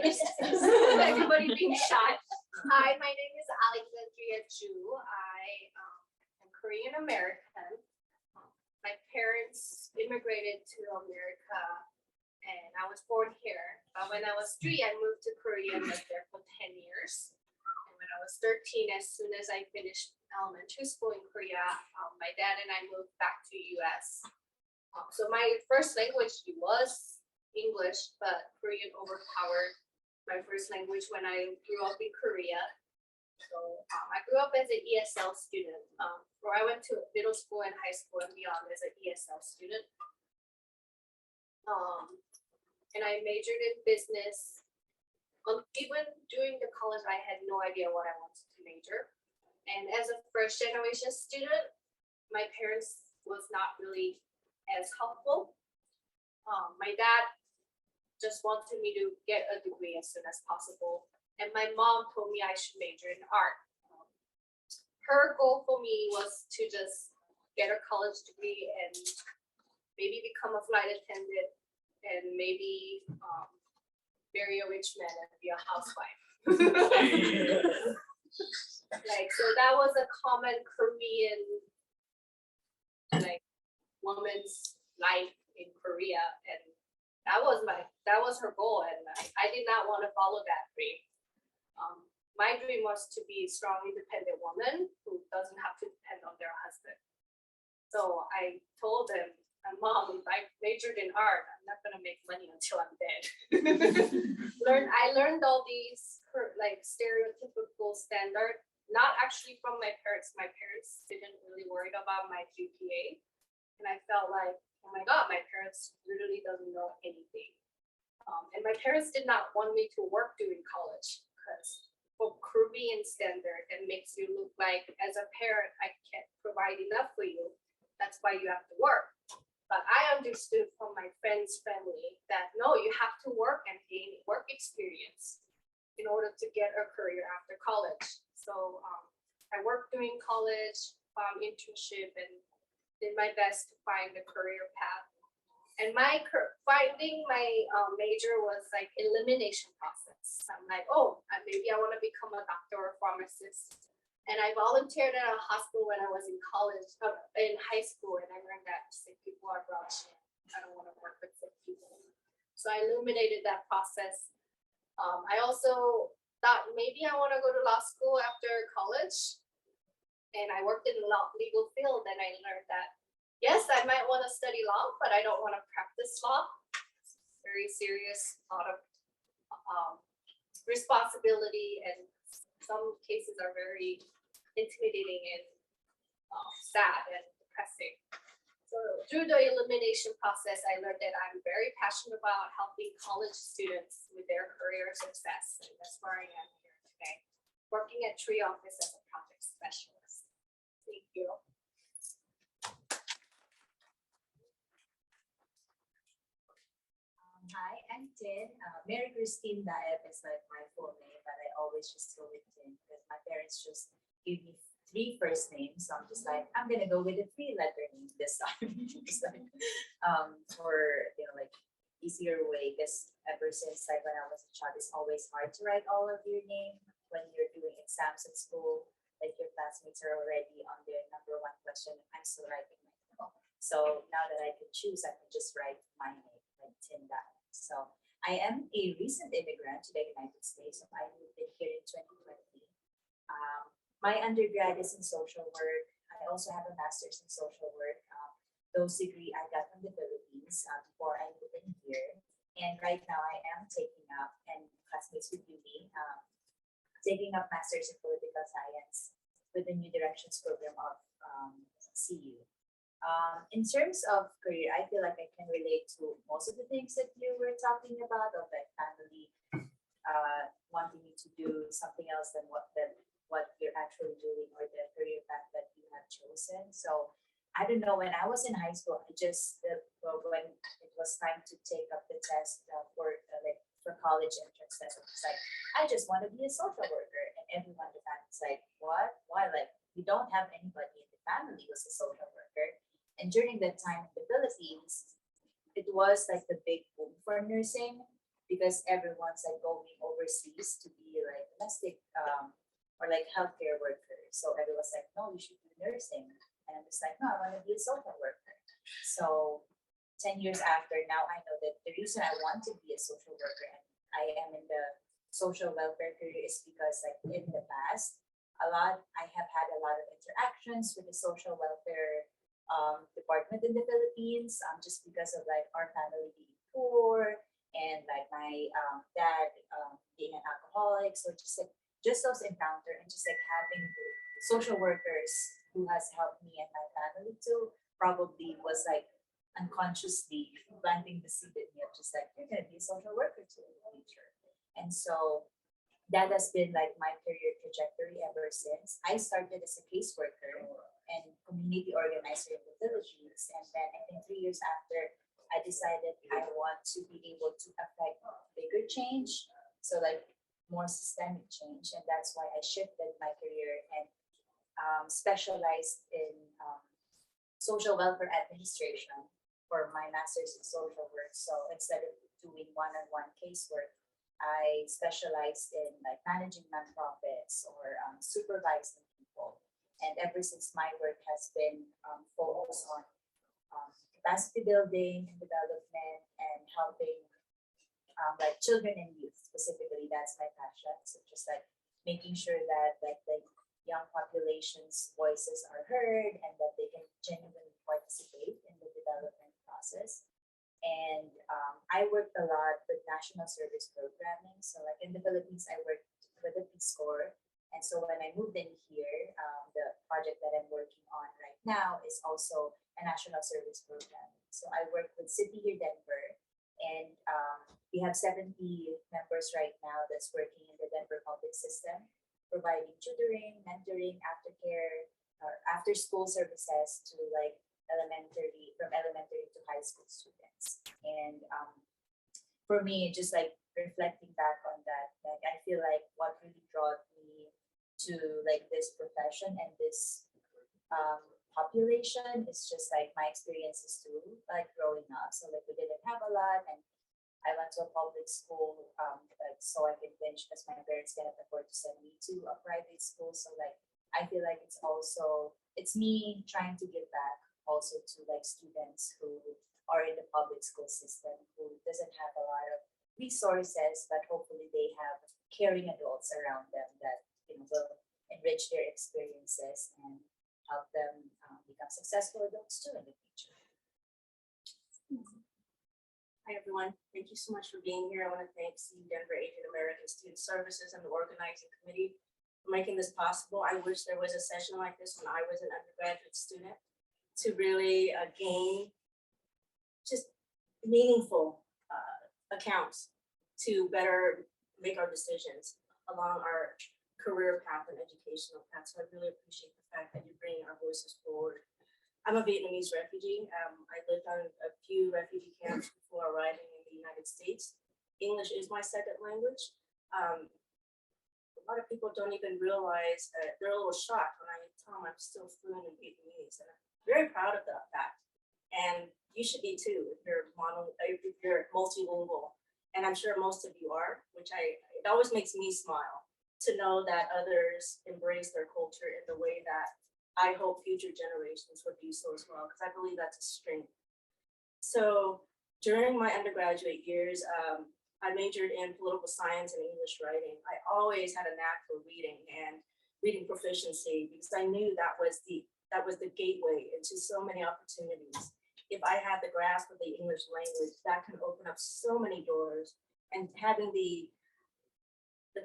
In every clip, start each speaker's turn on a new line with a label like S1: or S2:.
S1: Everybody being shy. Hi, my name is Alexandria Jo. I am Korean American. My parents immigrated to America and I was born here. But when I was 3, I moved to Korea and lived there for 10 years. And when I was 13, as soon as I finished elementary school in Korea, my dad and I moved back to US. So my first language was English, but Korean overpowered my first language when I grew up in Korea. So I grew up as an ESL student, where I went to middle school and high school and beyond as an ESL student. And I majored in business. Even during the college, I had no idea what I wanted to major. And as a first generation student, my parents was not really as helpful. My dad just wanted me to get a degree as soon as possible. And my mom told me I should major in art. Her goal for me was to just get a college degree and maybe become a flight attendant and maybe marry a rich man and be a housewife. So that was a common Korean woman's life in Korea, and that was her goal, and I did not want to follow that dream. My dream was to be a strong, independent woman who doesn't have to depend on their husband. So I told them, Mom, if I majored in art, I'm not gonna make money until I'm dead. I learned all these stereotypical standard, not actually from my parents. My parents didn't really worry about my GPA, and I felt like, oh my God, my parents literally doesn't know anything. And my parents did not want me to work during college because for Korean standard, it makes you look like as a parent, I can't provide enough for you. That's why you have to work. But I understood from my friend's family that no, you have to work and gain work experience in order to get a career after college. So I worked during college, found internship, and did my best to find a career path. And finding my major was like elimination process. I'm like, oh, maybe I want to become a doctor or pharmacist. And I volunteered at a hospital when I was in college, in high school, and I learned that sick people are grouchy. I don't want to work with sick people. So I eliminated that process. I also thought maybe I want to go to law school after college. And I worked in the legal field, and I learned that, yes, I might want to study law, but I don't want to practice law. It's very serious, a lot of responsibility, and some cases are very intimidating and sad and depressing. So through the elimination process, I learned that I'm very passionate about helping college students with their career success. And that's where I am here today, working at Tree Office as a project specialist. Thank you.
S2: Hi, I'm Tin. Mary Christine Daen is like my full name, but I always just go with Tin because my parents just give me 3 first names. So I'm just like, I'm gonna go with a 3-letter name this time. Just like, for easier way, because ever since when I was a child, it's always hard to write all of your name when you're doing exams at school. Like your classmates are already on their number 1 question. I'm still writing my name. So now that I can choose, I can just write my name, like Tin Daen. So I am a recent immigrant to the United States. So I moved in here in 2020. My undergrad is in social work. I also have a master's in social work. Those degree I got from the Philippines before I moved in here. And right now I am taking up, and classmates with me, taking up master's in political science with the New Directions program of CU. In terms of career, I feel like I can relate to most of the things that you were talking about, of like family wanting you to do something else than what you're actually doing, or the career path that you have chosen. So I don't know, when I was in high school, when it was time to take up the test for college entrance test, it's like, I just want to be a social worker. And everyone in the family's like, what? Why? Like, we don't have anybody in the family who's a social worker. And during that time in the Philippines, it was like the big boom for nursing, because everyone's like going overseas to be like domestic or like healthcare worker. So everyone's like, no, you should do nursing. And I'm just like, no, I want to be a social worker. So 10 years after, now I know that the reason I want to be a social worker and I am in the social welfare career is because like in the past, I have had a lot of interactions with the social welfare department in the Philippines, just because of like our family being poor and like my dad being an alcoholic. So just those encounter and just like having social workers who has helped me and my family too probably was like unconsciously planting the seed in me of just like you're gonna be a social worker too in the future. And so that has been like my career trajectory ever since. I started as a caseworker and community organizer in the Philippines. And then I think 3 years after, I decided I want to be able to affect bigger change. So like more systemic change. And that's why I shifted my career and specialized in social welfare administration for my master's in social work. So instead of doing one-on-one casework, I specialized in like managing nonprofits or supervising people. And ever since my work has been focused on capacity building and development and helping like children and youth specifically, that's my passion. So just like making sure that like the young population's voices are heard and that they can genuinely participate in the development process. And I worked a lot with national service programming. So like in the Philippines, I worked with the Peace Corps. And so when I moved in here, the project that I'm working on right now is also a national service program. So I work with City here, Denver, and we have 70 members right now that's working in the Denver public system, providing tutoring, mentoring, aftercare, or after school services to like from elementary to high school students. And for me, just like reflecting back on that, like I feel like what really brought me to like this profession and this population is just like my experiences too, like growing up. So like we didn't have a lot, and I went to a public school like, so I could finish because my parents cannot afford to send me to a private school. So like I feel like it's me trying to give back also to like students who are in the public school system who doesn't have a lot of resources, but hopefully they have caring adults around them that will enrich their experiences and help them become successful adults too in the future.
S3: Hi, everyone. Thank you so much for being here. I want to thank the Denver Asian American Student Services and the organizing committee for making this possible. I wish there was a session like this when I was an undergraduate student to really gain just meaningful accounts to better make our decisions along our career path and educational path. So I really appreciate the fact that you're bringing our voices forward. I'm a Vietnamese refugee. I lived on a few refugee camps before arriving in the United States. English is my second language. A lot of people don't even realize they're a little shocked when I tell them I'm still fluent in Vietnamese. And I'm very proud of that fact. And you should be too if you're multilingual. And I'm sure most of you are, it always makes me smile to know that others embrace their culture in the way that I hope future generations would do so as well, because I believe that's a strength. So during my undergraduate years, I majored in political science and English writing. I always had a knack for reading and reading proficiency because I knew that was the gateway into so many opportunities. If I had the grasp of the English language, that can open up so many doors, and having the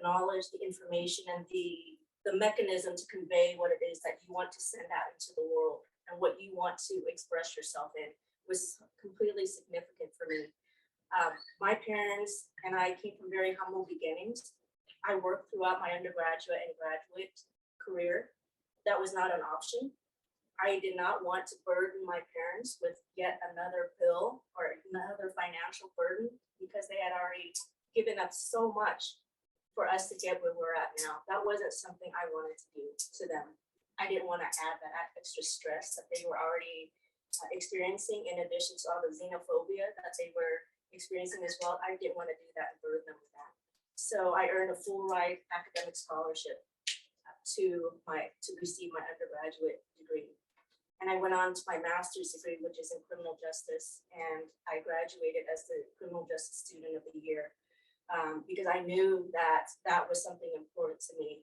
S3: knowledge, the information, and the mechanism to convey what it is that you want to send out into the world and what you want to express yourself in was completely significant for me. My parents and I came from very humble beginnings. I worked throughout my undergraduate and graduate career. That was not an option. I did not want to burden my parents with yet another bill or another financial burden because they had already given up so much for us to get where we're at now. That wasn't something I wanted to do to them. I didn't want to add that extra stress that they were already experiencing, in addition to all the xenophobia that they were experiencing as well. I didn't want to do that and burden them with that. So I earned a full ride academic scholarship to receive my undergraduate degree. And I went on to my master's degree, which is in criminal justice. And I graduated as the criminal justice student of the year because I knew that that was something important to me.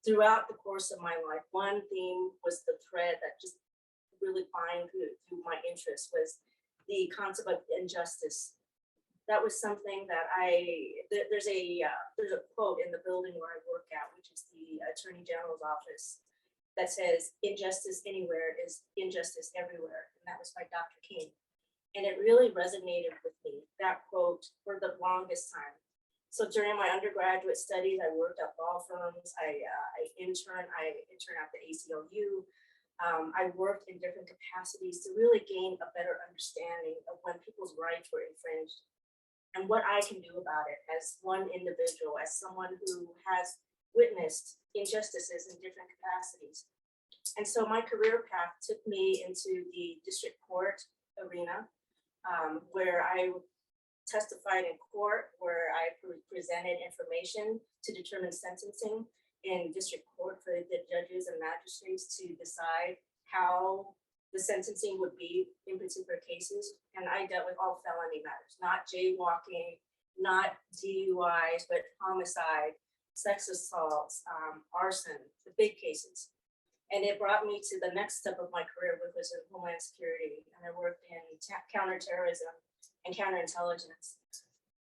S3: Throughout the course of my life, one theme was the thread that just really fined through my interest was the concept of injustice. That was something that there's a quote in the building where I work at, which is the Attorney General's office, that says injustice anywhere is injustice everywhere. And that was by Dr. King. And it really resonated with me, that quote, for the longest time. So during my undergraduate studies, I worked at law firms. I interned at the ACLU. I worked in different capacities to really gain a better understanding of when people's rights were infringed and what I can do about it as one individual, as someone who has witnessed injustices in different capacities. And so my career path took me into the district court arena, where I testified in court, where I presented information to determine sentencing in district court for the judges and magistrates to decide how the sentencing would be in particular cases. And I dealt with all felony matters, not jaywalking, not DUIs, but homicide, sex assaults, arson, the big cases. And it brought me to the next step of my career, which was in Homeland Security. And I worked in counterterrorism and counterintelligence.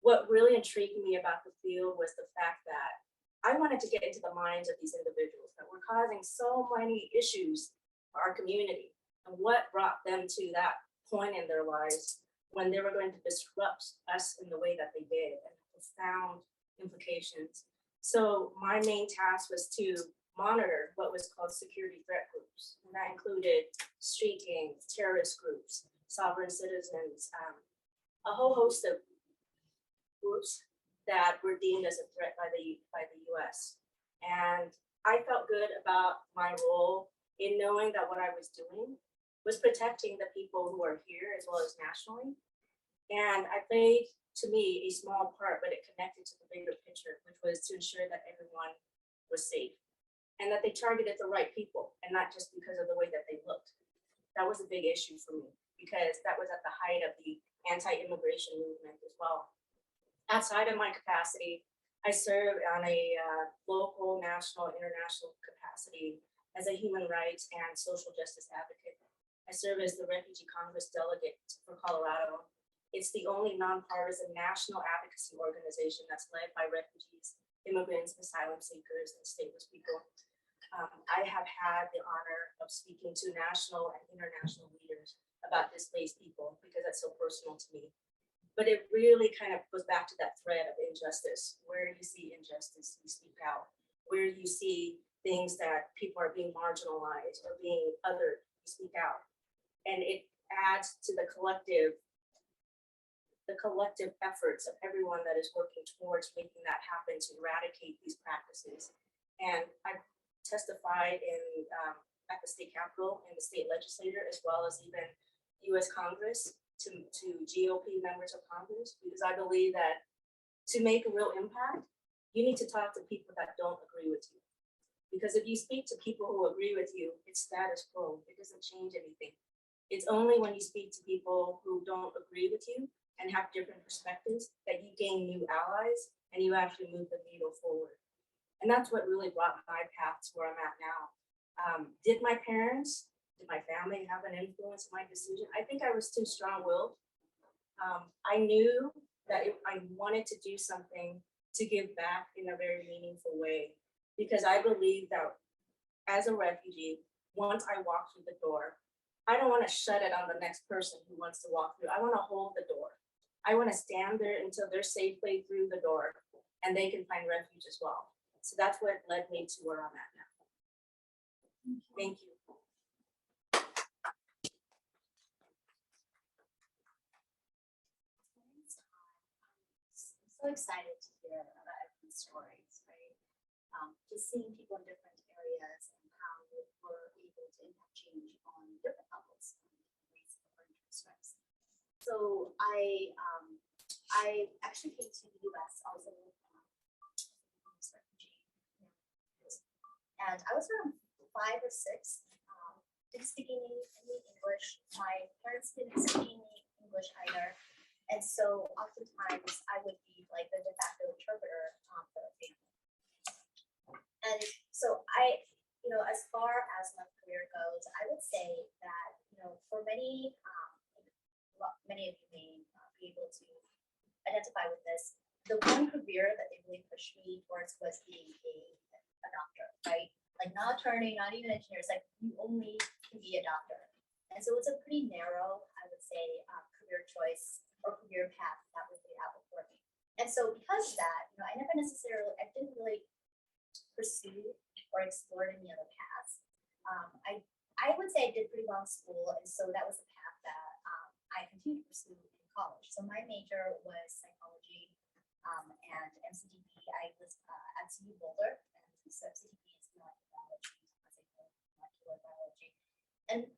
S3: What really intrigued me about the field was the fact that I wanted to get into the minds of these individuals that were causing so many issues for our community, and what brought them to that point in their lives when they were going to disrupt us in the way that they did, and profound implications. So my main task was to monitor what was called security threat groups, and that included street gangs, terrorist groups, sovereign citizens, a whole host of groups that were deemed as a threat by the US. And I felt good about my role in knowing that what I was doing was protecting the people who are here as well as nationally. And I played, to me, a small part, but it connected to the bigger picture, which was to ensure that everyone was safe and that they targeted the right people, and not just because of the way that they looked. That was a big issue for me because that was at the height of the anti-immigration movement as well. Outside of my capacity, I serve on a local, national, international capacity as a human rights and social justice advocate. I serve as the Refugee Congress Delegate for Colorado. It's the only nonpartisan national advocacy organization that's led by refugees, immigrants, asylum seekers, and stateless people. I have had the honor of speaking to national and international leaders about displaced people because that's so personal to me. But it really kind of goes back to that thread of injustice. Where you see injustice, you speak out. Where you see things that people are being marginalized or being othered, you speak out. And it adds to the collective efforts of everyone that is working towards making that happen, to eradicate these practices. And I've testified at the state capitol and the state legislature, as well as even US Congress, to GOP members of Congress, because I believe that to make a real impact, you need to talk to people that don't agree with you. Because if you speak to people who agree with you, it's status quo. It doesn't change anything. It's only when you speak to people who don't agree with you and have different perspectives that you gain new allies and you actually move the needle forward. And that's what really brought my path to where I'm at now. Did my parents, did my family have an influence in my decision? I think I was too strong-willed. I knew that I wanted to do something to give back in a very meaningful way, because I believe that as a refugee, once I walk through the door, I don't want to shut it on the next person who wants to walk through. I want to hold the door. I want to stand there until they're safely through the door and they can find refuge as well. So that's what led me to where I'm at now. Thank you.
S4: I'm so excited to hear about everyone's stories, right? Just seeing people in different areas and how we were able to impact change on different levels and ways of different perspectives. So I actually came to the US. I was in refugee. And I was around 5 or 6, didn't speak any English. My parents didn't speak any English either. And so oftentimes I would be like the de facto interpreter for the family. And so as far as my career goes, I would say that, for many, many of you may be able to identify with this, the one career that they really pushed me towards was being a doctor, right? Like not attorney, not even engineer. It's like you only can be a doctor. And so it's a pretty narrow, I would say, career choice or career path that was laid out before me. And so because of that, I didn't really pursue or explore any other paths. I would say I did pretty well in school, and so that was a path that I continued to pursue in college. So my major was psychology and MCDB. I was at CU Boulder, and so MCDB is molecular biology. And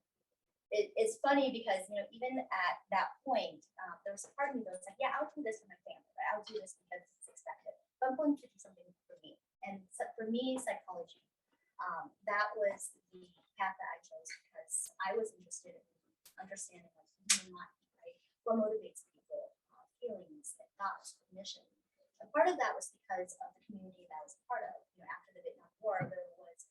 S4: it's funny because, even at that point, there was a part of me that was like, yeah, I'll do this for my family, right? I'll do this because it's expected, but I'm going to do something for me. And so for me, psychology, that was the path that I chose because I was interested in understanding like human mind, right? What motivates people, feelings, thoughts, cognition. And part of that was because of the community that I was a part of. After the Vietnam War, there was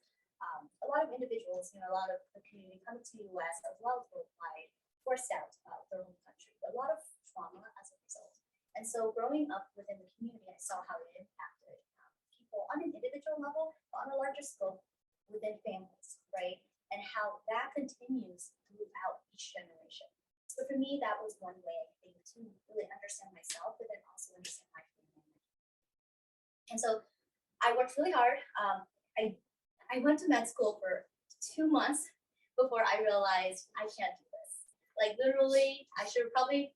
S4: a lot of individuals, a lot of the community coming to the U.S. as well as worldwide, forced out of their home country. A lot of trauma as a result. And so growing up within the community, I saw how it impacted people on an individual level, but on a larger scope within families, right? And how that continues throughout each generation. So for me, that was one way, I think, to really understand myself, but then also understand my family. And so I worked really hard. I went to med school for 2 months before I realized I can't do this. Like literally, I should have probably,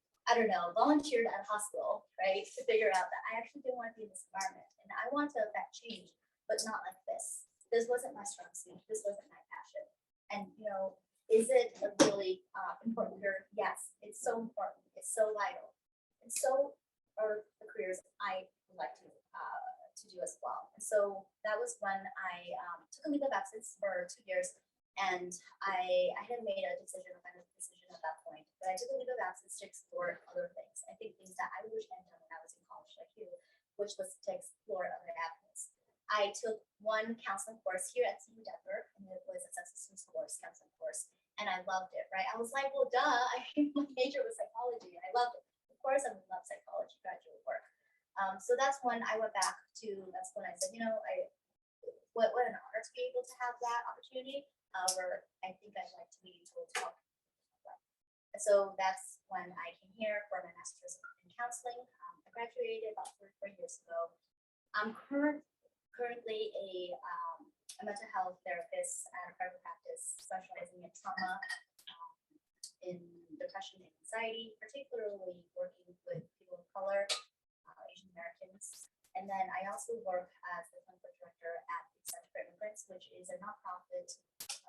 S4: volunteered at a hospital, right? To figure out that I actually didn't want to be in this environment. And I want to affect change, but not like this. This wasn't my strong suit. This wasn't my passion. And, is it a really important career? Yes, it's so important. It's so vital. And so are the careers I would like to do as well. And so that was when I took a leave of absence for 2 years, and I hadn't made a decision at that point, but I took a leave of absence to explore other things. I think things that I wish I had done when I was in college like you, which was to explore other avenues. I took one counseling course here at CU Denver, and it was a sex systems course, counseling course, and I loved it, right? I was like, well, duh, my major was psychology, and I loved it. Of course, I would love psychology graduate work. So that's when I went back to, that's when I said, what an honor to be able to have that opportunity. However, I think I'd like to be able to help. And so that's when I came here for my master's in counseling. I graduated about 4 years ago. I'm currently a mental health therapist at a private practice specializing in trauma, in depression and anxiety, particularly working with people of color, Asian Americans. And then I also work as the clinical director at the Center for Immigrants, which is a nonprofit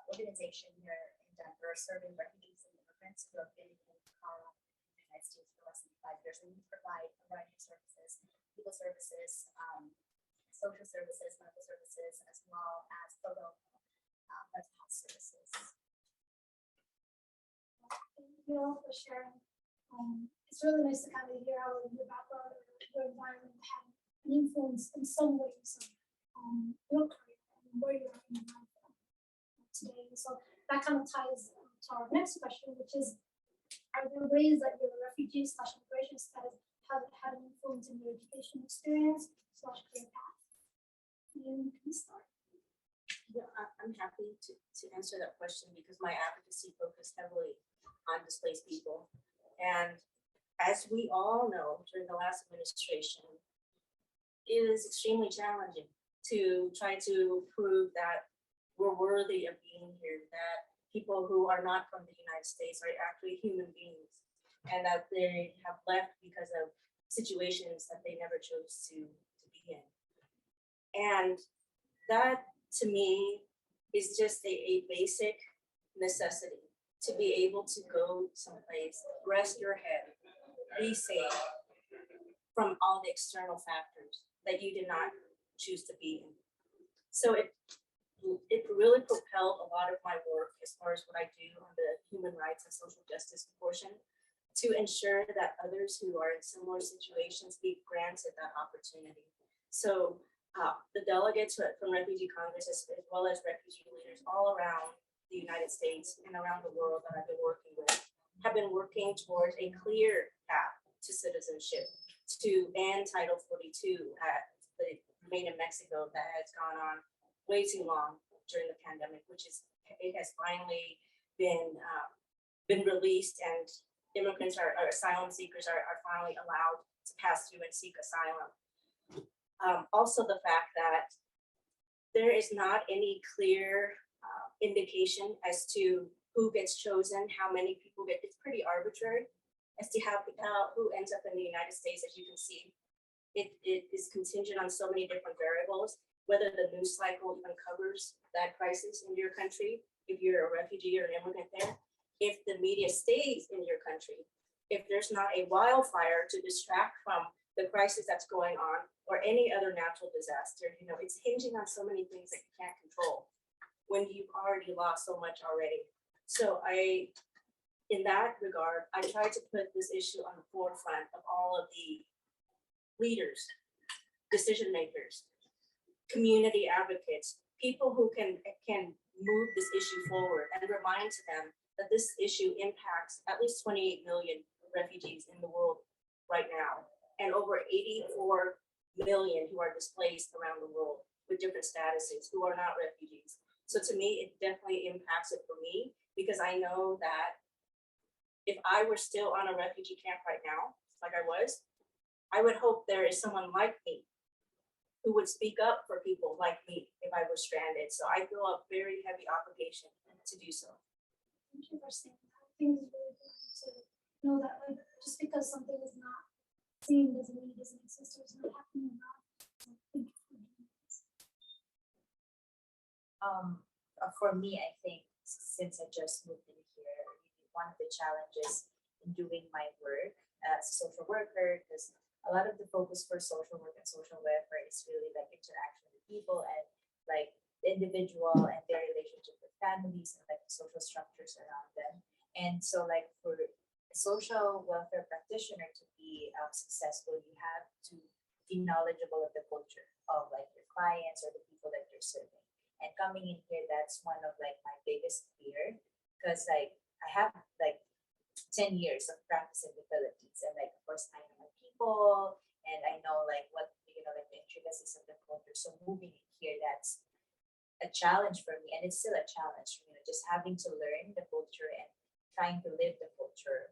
S4: organization here in Denver serving refugees and immigrants who have been in Colorado, the United States for less than 5 years. And we provide a variety of services, legal services, social services, medical services, as well as pro bono mental health services.
S5: Thank you all for sharing. It's really nice to kind of hear how your background or your environment had an influence in some ways on your career and where you are in life today. So that kind of ties to our next question, which is, are there ways that your refugee/immigration status have had an influence in your education experience/career path? You can start.
S3: Yeah, I'm happy to answer that question because my advocacy focused heavily on displaced people. And as we all know, during the last administration, it is extremely challenging to try to prove that we're worthy of being here, that people who are not from the United States are actually human beings, and that they have left because of situations that they never chose to be in. And that, to me, is just a basic necessity to be able to go someplace, rest your head, be safe from all the external factors that you did not choose to be in. So it really propelled a lot of my work as far as what I do on the human rights and social justice portion, to ensure that others who are in similar situations be granted that opportunity. So the delegates from Refugee Congress, as well as refugee leaders all around the United States and around the world that I've been working with, have been working towards a clear path to citizenship, to end Title 42 at the Remain in Mexico that has gone on way too long during the pandemic, it has finally been released, and immigrants asylum seekers are finally allowed to pass through and seek asylum. Also the fact that there is not any clear indication as to who gets chosen, how many people get, it's pretty arbitrary as to how who ends up in the United States. As you can see, it is contingent on so many different variables, whether the news cycle even covers that crisis in your country, if you're a refugee or an immigrant there, if the media stays in your country, if there's not a wildfire to distract from the crisis that's going on, or any other natural disaster. It's hinging on so many things that you can't control when you've already lost so much already. So in that regard, I tried to put this issue on the forefront of all of the leaders, decision makers, community advocates, people who can move this issue forward, and remind them that this issue impacts at least 28 million refugees in the world right now, and over 84 million who are displaced around the world with different statuses who are not refugees. So to me, it definitely impacts it for me, because I know that if I were still on a refugee camp right now, like I was, I would hope there is someone like me who would speak up for people like me if I were stranded. So I feel a very heavy obligation to do so.
S5: Thank you for saying that. I think it's really important to know that, like, just because something is not seen doesn't mean it doesn't exist or it's not happening now. So thank you for doing this.
S2: For me, I think since I just moved in here, one of the challenges in doing my work as a social worker, because a lot of the focus for social work and social welfare is really like interaction with people and like the individual and their relationship with families and like the social structures around them. And so like for a social welfare practitioner to be successful, you have to be knowledgeable of the culture of like your clients or the people that you're serving. And coming in here, that's one of like my biggest fear, because like I have like 10 years of practice in the Philippines, and like of course I know my people and I know like what like the intricacies of the culture. So moving in here, that's a challenge for me, and it's still a challenge, just having to learn the culture and trying to live the culture.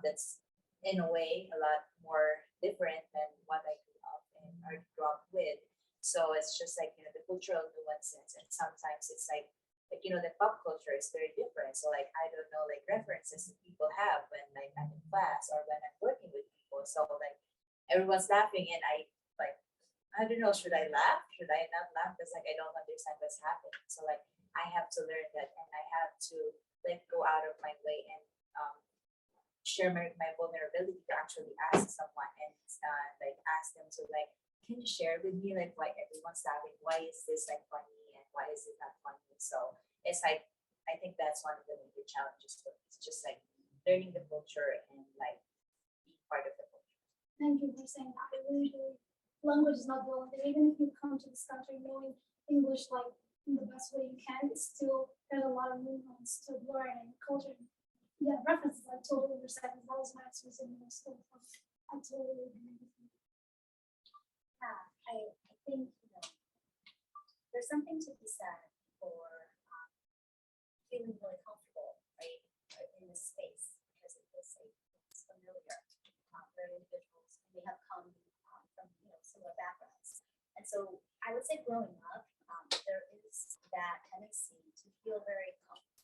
S2: That's in a way a lot more different than what I grew up and or grew up with. So it's just like the cultural nuances, and sometimes it's like the pop culture is very different. So like I don't know like references that people have when like I'm in class or when I'm working with people. So like everyone's laughing and I don't know, should I laugh? Should I not laugh? Because like I don't understand what's happening. So like I have to learn that, and I have to like go out of my way and share my vulnerability to actually ask someone and like ask them to like, can you share with me like why everyone's laughing? Why is this like funny and why is it not funny? So it's like I think that's one of the major challenges for me. It's just like learning the culture and like being part of the culture.
S5: Thank you for saying that. I really, language is not the only thing. Even if you come to this country knowing English like in the best way you can, it's still there's a lot of movements to learn and culture. Yeah, references. I totally understand. That was my experience in middle school. I totally agree with you.
S4: I think there's something to be said for feeling really comfortable, right, in this space, because it feels safe, it's familiar for individuals, and they have come from similar backgrounds. And so I would say growing up, there is that tendency to feel very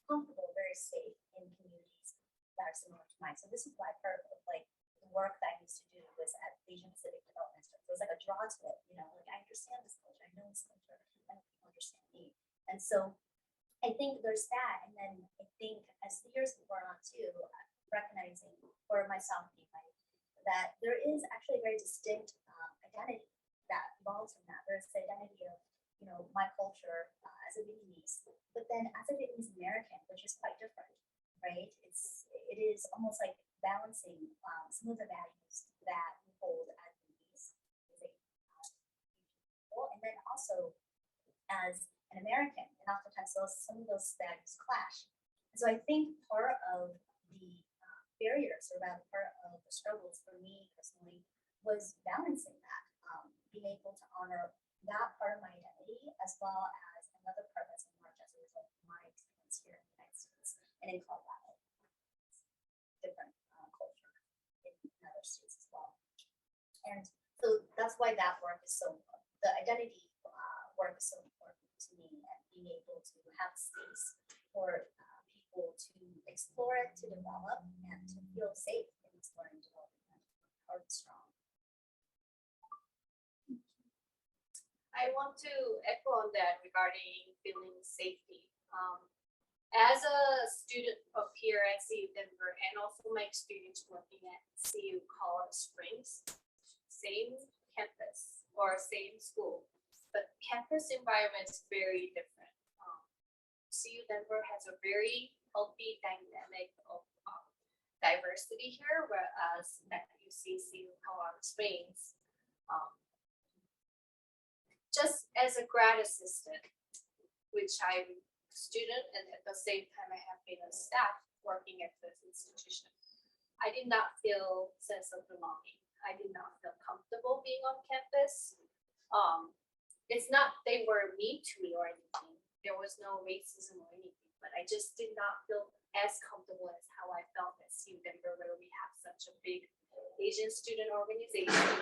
S4: comfortable, very safe in communities that are similar to mine. So this is why part of like the work that I used to do was at Asian Pacific Development. So it was like a draw to it, like I understand this culture, I know this culture, and people understand me. And so I think there's that. And then I think as the years wore on too, recognizing for myself, that there is actually a very distinct identity that involved in that. There's the identity of, my culture as a Vietnamese, but then as a Vietnamese American, which is quite different, right? It is almost like balancing some of the values that we hold as Vietnamese, and then also as an American, and oftentimes some of those values clash. And so I think part of the barriers, or rather part of the struggles for me personally, was balancing that, being able to honor that part of my identity as well as another part that's emerged as a result of my experience here in the United States and in Colorado. Different culture in other states as well. And so that's why that work is the identity work is so important to me, and being able to have space for people to explore it, to develop, and to feel safe in exploring development are strong.
S1: I want to echo on that regarding feeling safety. As a student of here at CU Denver, and also my experience working at CU Colorado Springs, same campus or same school, but campus environment is very different. CU Denver has a very healthy dynamic of diversity here, whereas at CU Colorado Springs, just as a grad assistant, which I'm a student and at the same time I have been a staff working at this institution, I did not feel sense of belonging. I did not feel comfortable being on campus. It's not they were mean to me or anything. There was no racism or anything, but I just did not feel as comfortable as how I felt at CU Denver, where we have such a big Asian student organization,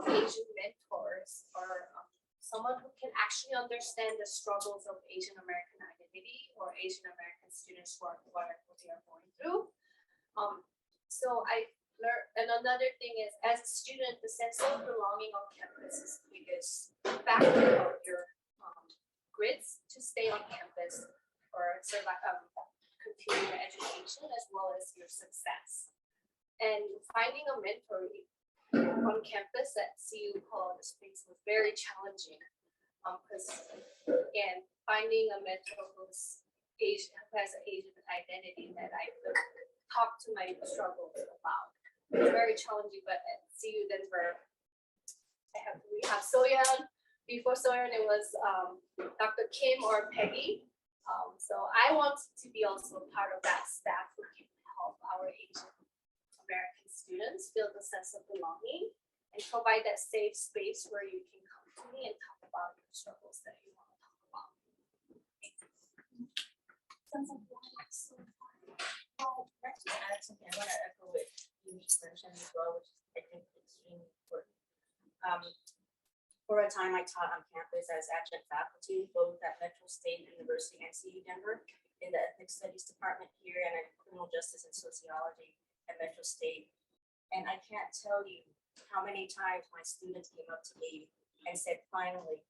S1: Asian mentors, or someone who can actually understand the struggles of Asian American identity or Asian American students what they are going through. So I learned, and another thing is, as a student, the sense of belonging on campus is the biggest factor of your grids to stay on campus or survive, continue your education as well as your success. And finding a mentor on campus at CU Colorado Springs was very challenging, because again, finding a mentor who's Asian, who has an Asian identity that I could talk to my struggles about. It was very challenging, but at CU Denver, we have Soyeon. Before Soyeon, it was Dr. Kim or Peggy. So I want to be also part of that staff who can help our Asian American students feel the sense of belonging and provide that safe space where you can come to me and talk about your struggles that you want to talk about.
S5: Sense of belonging is so important.
S3: Let's just add something. I want to echo what you mentioned as well, which I think is extremely important. For a time, I taught on campus as adjunct faculty, both at Metro State University and CU Denver, in the Ethnic Studies Department here, and in Criminal Justice and Sociology at Metro State. And I can't tell you how many times my students came up to me and said, finally,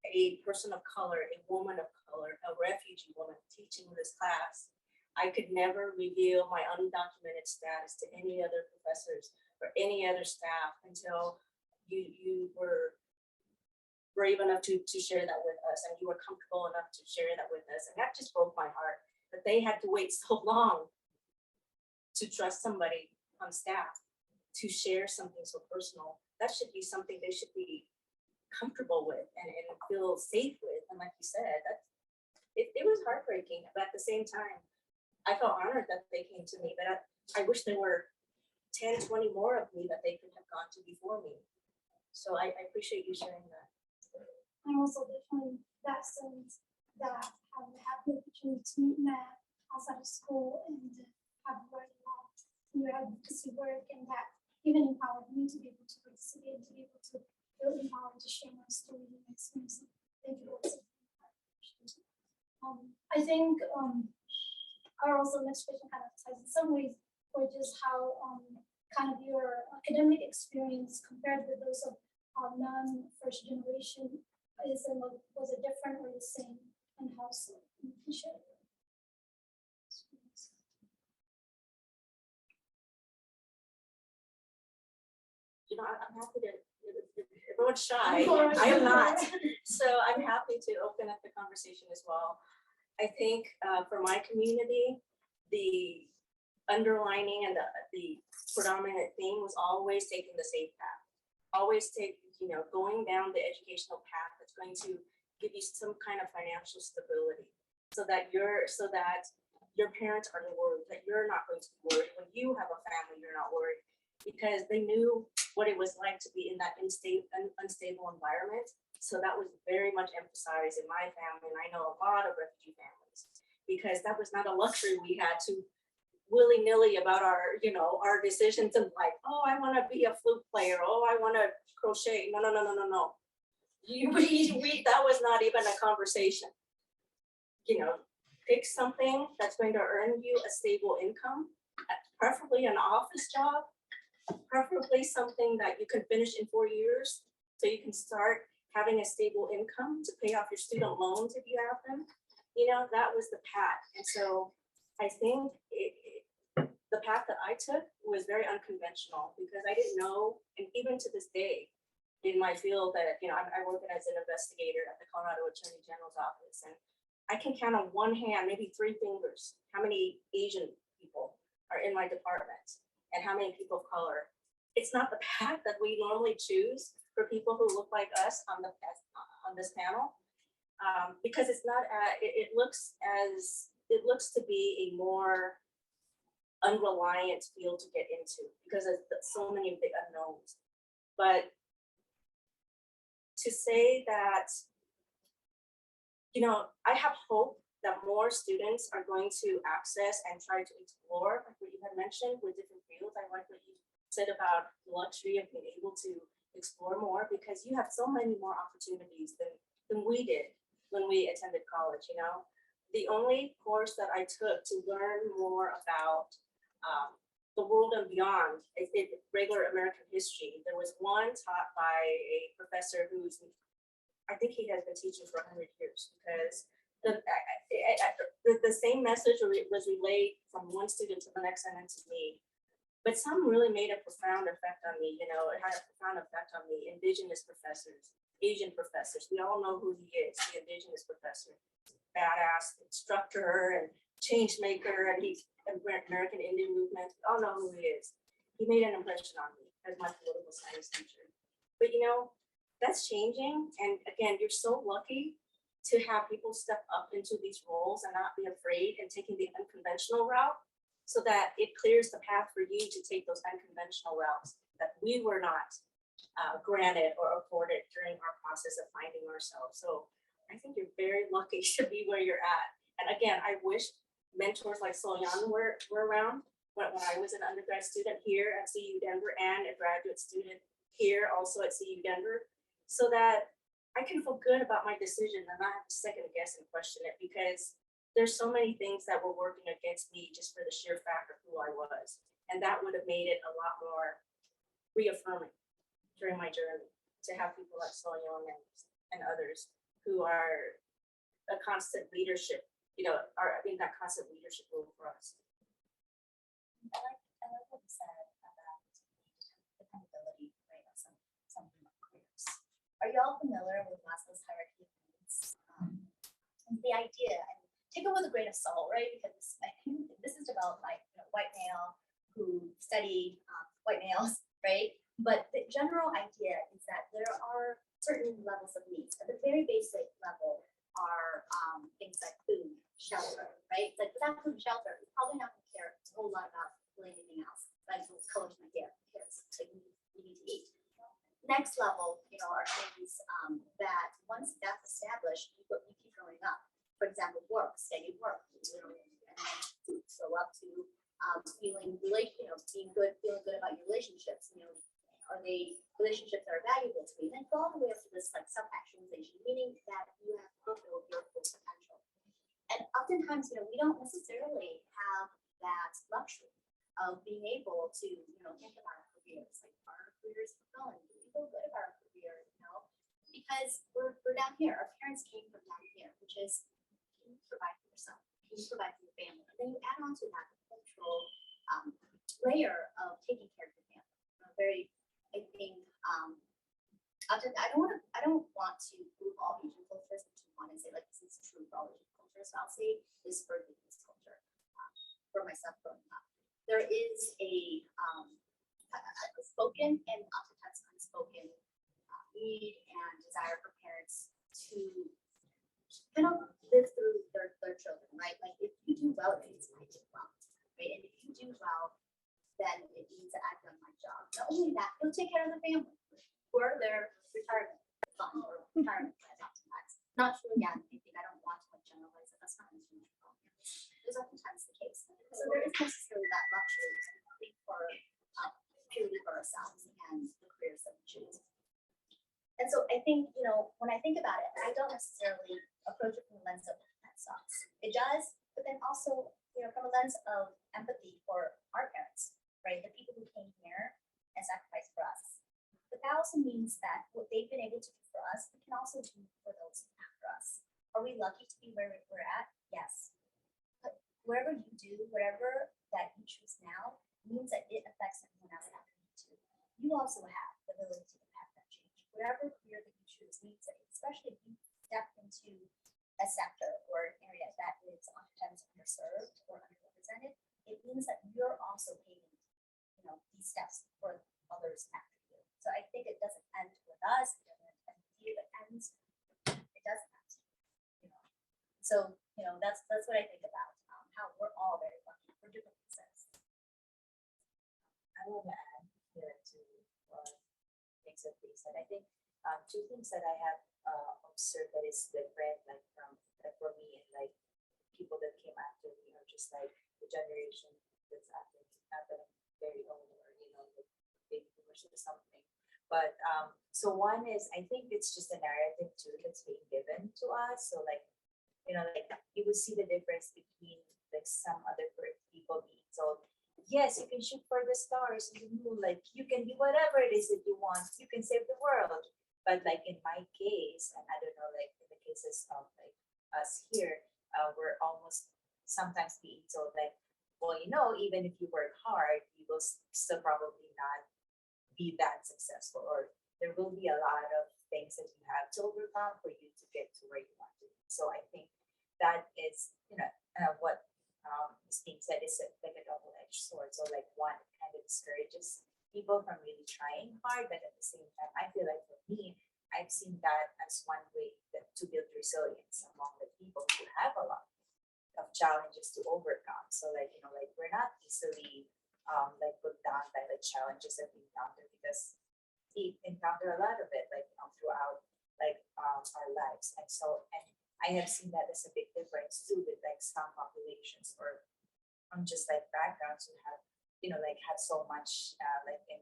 S3: a person of color, a woman of color, a refugee woman teaching this class. I could never reveal my undocumented status to any other professors or any other staff until you were brave enough to share that with us, and you were comfortable enough to share that with us. And that just broke my heart, that they had to wait so long to trust somebody on staff to share something so personal. That should be something they should be comfortable with and feel safe with. And like you said, it was heartbreaking, but at the same time, I felt honored that they came to me, but I wish there were 10, 20 more of me that they could have gone to before me. So I appreciate you sharing that.
S5: And also definitely that sense that have the opportunity to meet Matt outside of school and have learned a lot in your advocacy work, and that even empowered me to be able to participate, to be able to feel empowered to share my story and experience. Thank you. I think our also next question kind of ties in some ways, or just how kind of your academic experience compared with those of non-first generation was it different or the same, and how so? You can share.
S3: You know, I'm happy to, it everyone's shy.
S5: Sure,
S3: I am not.
S5: sure.
S3: So I'm happy to open up the conversation as well. I think for my community, the underlining and the predominant theme was always taking the safe path. Always take, going down the educational path that's going to give you some kind of financial stability so that your parents aren't worried, that you're not going to be worried. When you have a family, you're not worried, because they knew what it was like to be in that unstable environment. So that was very much emphasized in my family, and I know a lot of refugee families, because that was not a luxury we had to willy-nilly about our decisions and like, oh, I want to be a flute player, oh, I want to crochet. No. That was not even a conversation. Pick something that's going to earn you a stable income, preferably an office job, preferably something that you can finish in 4 years, so you can start having a stable income to pay off your student loans if you have them. That was the path. And so I think the path that I took was very unconventional, because I didn't know, and even to this day in my field that, I work as an investigator at the Colorado Attorney General's office, and I can count on one hand, maybe 3 fingers, how many Asian people are in my department and how many people of color. It's not the path that we normally choose for people who look like us on this panel, because it's not. It looks to be a more unreliant field to get into, because of so many big unknowns. But to say that, I have hope that more students are going to access and try to explore, like what you had mentioned, with different fields. I like what you said about the luxury of being able to explore more, because you have so many more opportunities than we did when we attended college. The only course that I took to learn more about the world and beyond is regular American history. There was one taught by a professor I think he has been teaching for 100 years, because the same message was relayed from one student to the next and then to me. But some really made a profound effect on me. It had a profound effect on me. Indigenous professors, Asian professors. We all know who he is, the Indigenous professor. Badass instructor and change maker, and he's American Indian movement. We all know who he is. He made an impression on me as my political science teacher. But that's changing. And again, you're so lucky to have people step up into these roles and not be afraid and taking the unconventional route, so that it clears the path for you to take those unconventional routes that we were not granted or afforded during our process of finding ourselves. So I think you're very lucky to be where you're at. And again, I wish mentors like So-Yeon were around when I was an undergrad student here at CU Denver and a graduate student here also at CU Denver, so that I can feel good about my decision and not have to second guess and question it, because there's so many things that were working against me just for the sheer fact of who I was. And that would have made it a lot more reaffirming during my journey to have people like So-Yeon and others who are a constant leadership, are in that constant leadership role for us.
S4: I like what you said about the dependability, right, of some careers. Are you all familiar with Maslow's hierarchy of needs? And the idea, and take it with a grain of salt, right? Because I think this is about white male who study white males, right? But the general idea is that there are certain levels of needs. At the very basic level are things like food, shelter, right? Like without food and shelter, you're probably not going to care a whole lot about really anything else. Like color to my hair, because like you need to eat. Next level, are things that once that's established, you keep going up. For example, work, steady work, and then go up to feeling being good, feeling good about your relationships. Are they relationships that are valuable to me? And then go all the way up to this self-actualization, meaning that you have fulfilled your full potential. And oftentimes, we don't necessarily have that luxury of being able to, think about our careers. Like, are our careers fulfilling? Do we feel good about our career? Because we're down here. Our parents came from down here, which is, can you provide for yourself? Can you provide for your family? And then you add on to that the cultural layer of taking care of your family. Very, I think, I don't want to group all Asian cultures into one and say like this is true for all Asian cultures. I'll say this for Vietnamese culture. For myself growing up, there is a spoken and oftentimes unspoken need and desire for parents to kind of live through their children, right? Like if you do well, it means I did well, right? And if you do well, then it means that I've done my job. Not only that, you'll take care of the family or their retirement fund or retirement plan oftentimes. Not true again, I don't want to like generalize it. That's not necessarily true. It's oftentimes the case. So there isn't necessarily that luxury I think for purely for ourselves and the careers that we choose. And so I think, you know, when I think about it, I don't necessarily approach it from the lens of that sucks. It does, but then also, you know, from a lens of empathy for our parents, right? The people who came here and sacrificed for us. But that also means that what they've been able to do for us, we can also do for those after us. Are we lucky to be where we're at? Yes. But wherever you do, whatever that you choose now, means that it affects everyone else after you too. You also have the ability to impact that change. Whatever career that you choose means that, especially if you step into a sector or an area that is oftentimes underserved or underrepresented, it means that you're also paving, you know, these steps for others after you. So I think it doesn't end with us, it doesn't end with you, it doesn't end, you know. So, you know, that's what I think about how we're all very lucky for different reasons.
S2: I want to add here to things that they said. I think two things that I have observed that is different, like from like for me and like people that came after me, or just like the generation that's after me, not that I'm very old or you know, like baby boomers or something. But so one is I think it's just a narrative too that's being given to us. So like you know, like you would see the difference between like some other people being told, yes, you can shoot for the stars in the moon, like you can do whatever it is that you want, you can save the world. But like in my case, and I don't know, like in the cases of like us here, we're almost sometimes being told like, well, you know, even if you work hard, you will still probably not be that successful, or there will be a lot of things that you have to overcome for you to get to where you want to be. So I think that is, you know, what is being said is like a double-edged sword. So like one, it kind of discourages people from really trying hard, but at the same time, I feel like for me, I've seen that as one way to build resilience among the people who have a lot of challenges to overcome. So like, you know, like we're not easily like put down by the challenges that we encounter, because we encounter a lot of it, like, you know, throughout like our lives. And so, and I have seen that as a big difference too with like some populations or just like backgrounds who have, you know, like have so much like in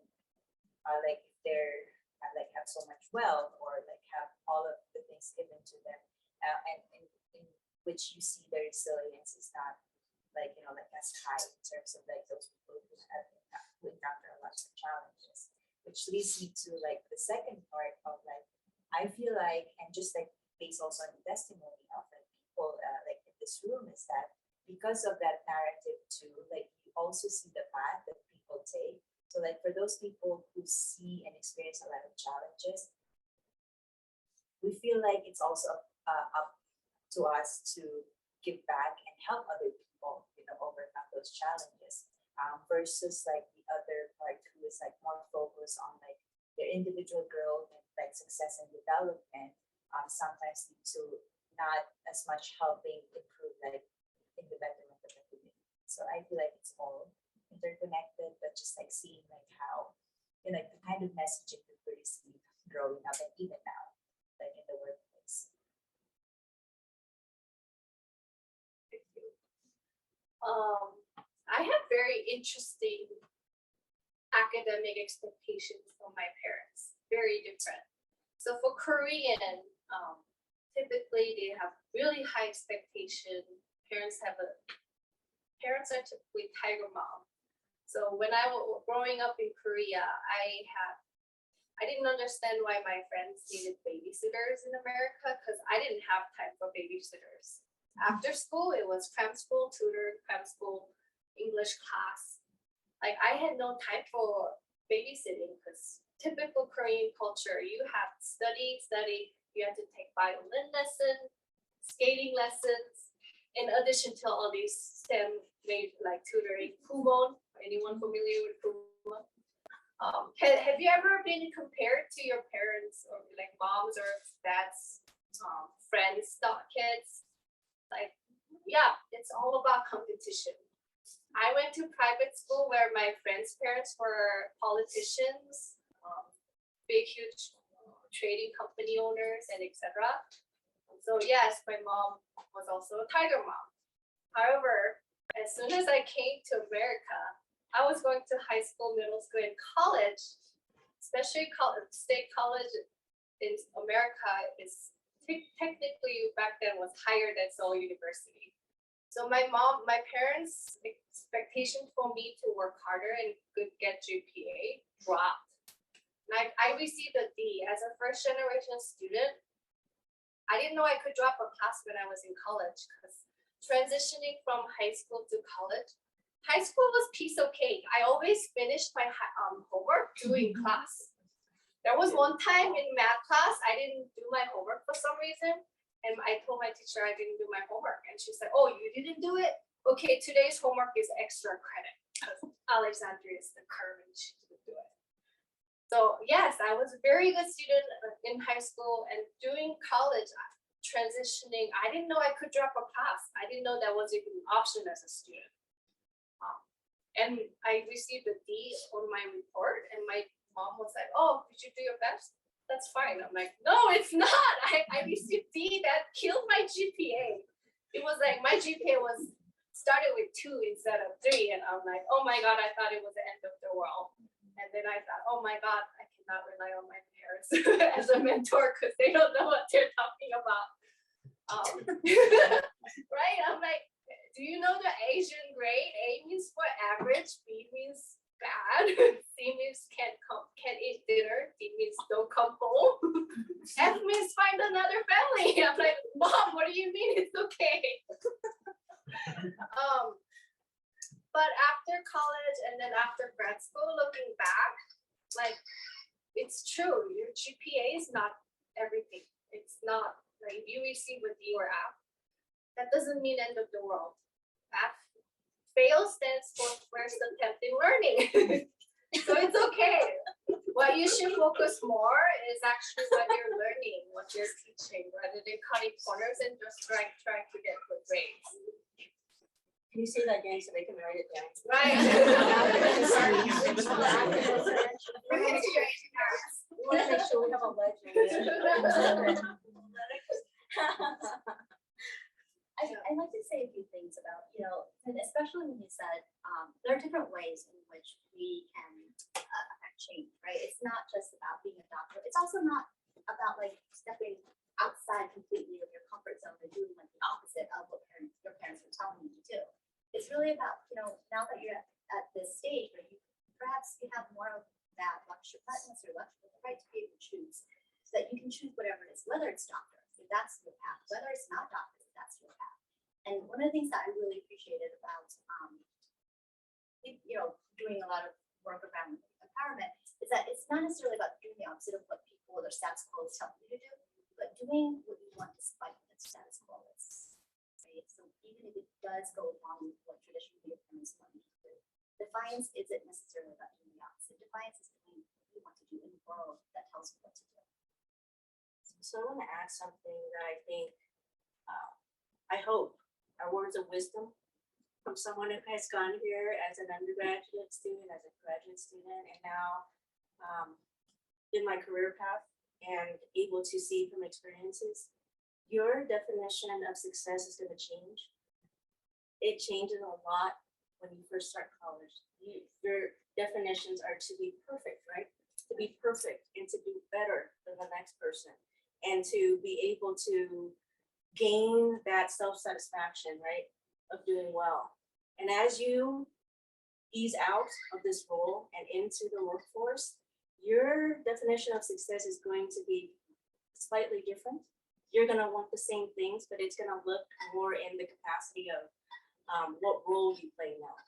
S2: like if they're like have so much wealth or like have all of the things given to them, and in which you see the resilience is not like, you know, like as high in terms of like those people who have who encounter a lot of challenges, which leads me to like the second part of like, I feel like, and just like based also on the testimony of like people like in this room, is that because of that narrative too, like you also see the path that people take. So like for those people who see and experience a lot of challenges, we feel like it's also up to us to give back and help other people, you know, overcome those challenges. Versus like the other part who is like more focused on like their individual growth and like success and development, sometimes lead to not as much helping improve like in the betterment of the community. So I feel like it's all interconnected, but just like seeing like how, you know, like the kind of messaging that we receive growing up and even now, like in the workplace.
S1: I have very interesting academic expectations from my parents, very different. So for Korean, typically they have really high expectation. Parents are typically tiger mom. So when I was growing up in Korea, I didn't understand why my friends needed babysitters in America, because I didn't have time for babysitters. After school, it was cram school, tutor, cram school, English class. Like I had no time for babysitting because typical Korean culture. You have study, you have to take violin lessons, skating lessons, in addition to all these STEM made like tutoring. Kumon, anyone familiar with Kumon? Have you ever been compared to your parents or like moms or dads, friends, kids? Like, yeah, it's all about competition. I went to private school where my friends' parents were politicians, big, huge trading company owners, and etc. So yes, my mom was also a tiger mom. However, as soon as I came to America, I was going to high school, middle school, and college, especially state college in America is technically back then was higher than Seoul University. So my parents' expectation for me to work harder and get GPA dropped. And I received a D as a first generation student. I didn't know I could drop a class when I was in college because transitioning from high school to college, high school was piece of cake. I always finished my homework doing class. There was one time in math class, I didn't do my homework for some reason. And I told my teacher I didn't do my homework. And she said, oh, you didn't do it? Okay, today's homework is extra credit because Alexandria is the courage to do it. So yes, I was a very good student in high school, and during college, transitioning, I didn't know I could drop a class. I didn't know that was even an option as a student. And I received a D on my report, and my mom was like, oh, did you do your best? That's fine. I'm like, no, it's not. I received D that killed my GPA. It was like my GPA was started with 2 instead of 3. And I'm like, oh my God, I thought it was the end of the world. And then I thought, oh my God, I cannot rely on my parents as a mentor because they don't know what they're talking about. Right? I'm like, do you know the Asian grade? A means for average, B means bad, C means can't eat dinner, D means don't come home, F means find another family. I'm like, Mom, what do you mean it's okay? But after college and then after grad school, looking back, like it's true, your GPA is not everything. It's not like if you receive a D or F, that doesn't mean end of the world. F fail stands for first attempt in learning. So it's okay. What you should focus more is actually what you're learning, what you're teaching, rather than cutting corners and just trying to get good grades.
S3: Can you say that again so they can write it down?
S1: Right.
S3: We want to make sure we have a legend.
S4: I'd like to say a few things about, and especially when you said there are different ways in which we can affect change, right? It's not just about being a doctor. It's also not about like stepping outside completely of your comfort zone and doing like the opposite of what your parents were telling you to do. It's really about, now that you're at this stage where perhaps you have more of that luxury, not necessarily luxury, but the right to be able to choose, so that you can choose whatever it is, whether it's doctor, if that's your path, whether it's not doctor, if that's your path. And one of the things that I really appreciated about, doing a lot of work around empowerment is that it's not necessarily about doing the opposite of what people or status quo is telling you to do, but doing what you want despite what status quo is. Right? So even if it does go along with what traditionally your parents want you to do, defiance isn't necessarily about doing the opposite. Defiance is doing what you want to do in the world that tells you what to do.
S3: So I want to add something that I think, I hope are words of wisdom from someone who has gone here as an undergraduate student, as a graduate student, and now in my career path and able to see from experiences. Your definition of success is going to change. It changes a lot when you first start college. Your definitions are to be perfect, right? To be perfect and to do better than the next person and to be able to gain that self-satisfaction, right, of doing well. And as you ease out of this role and into the workforce, your definition of success is going to be slightly different. You're going to want the same things, but it's going to look more in the capacity of what role you play now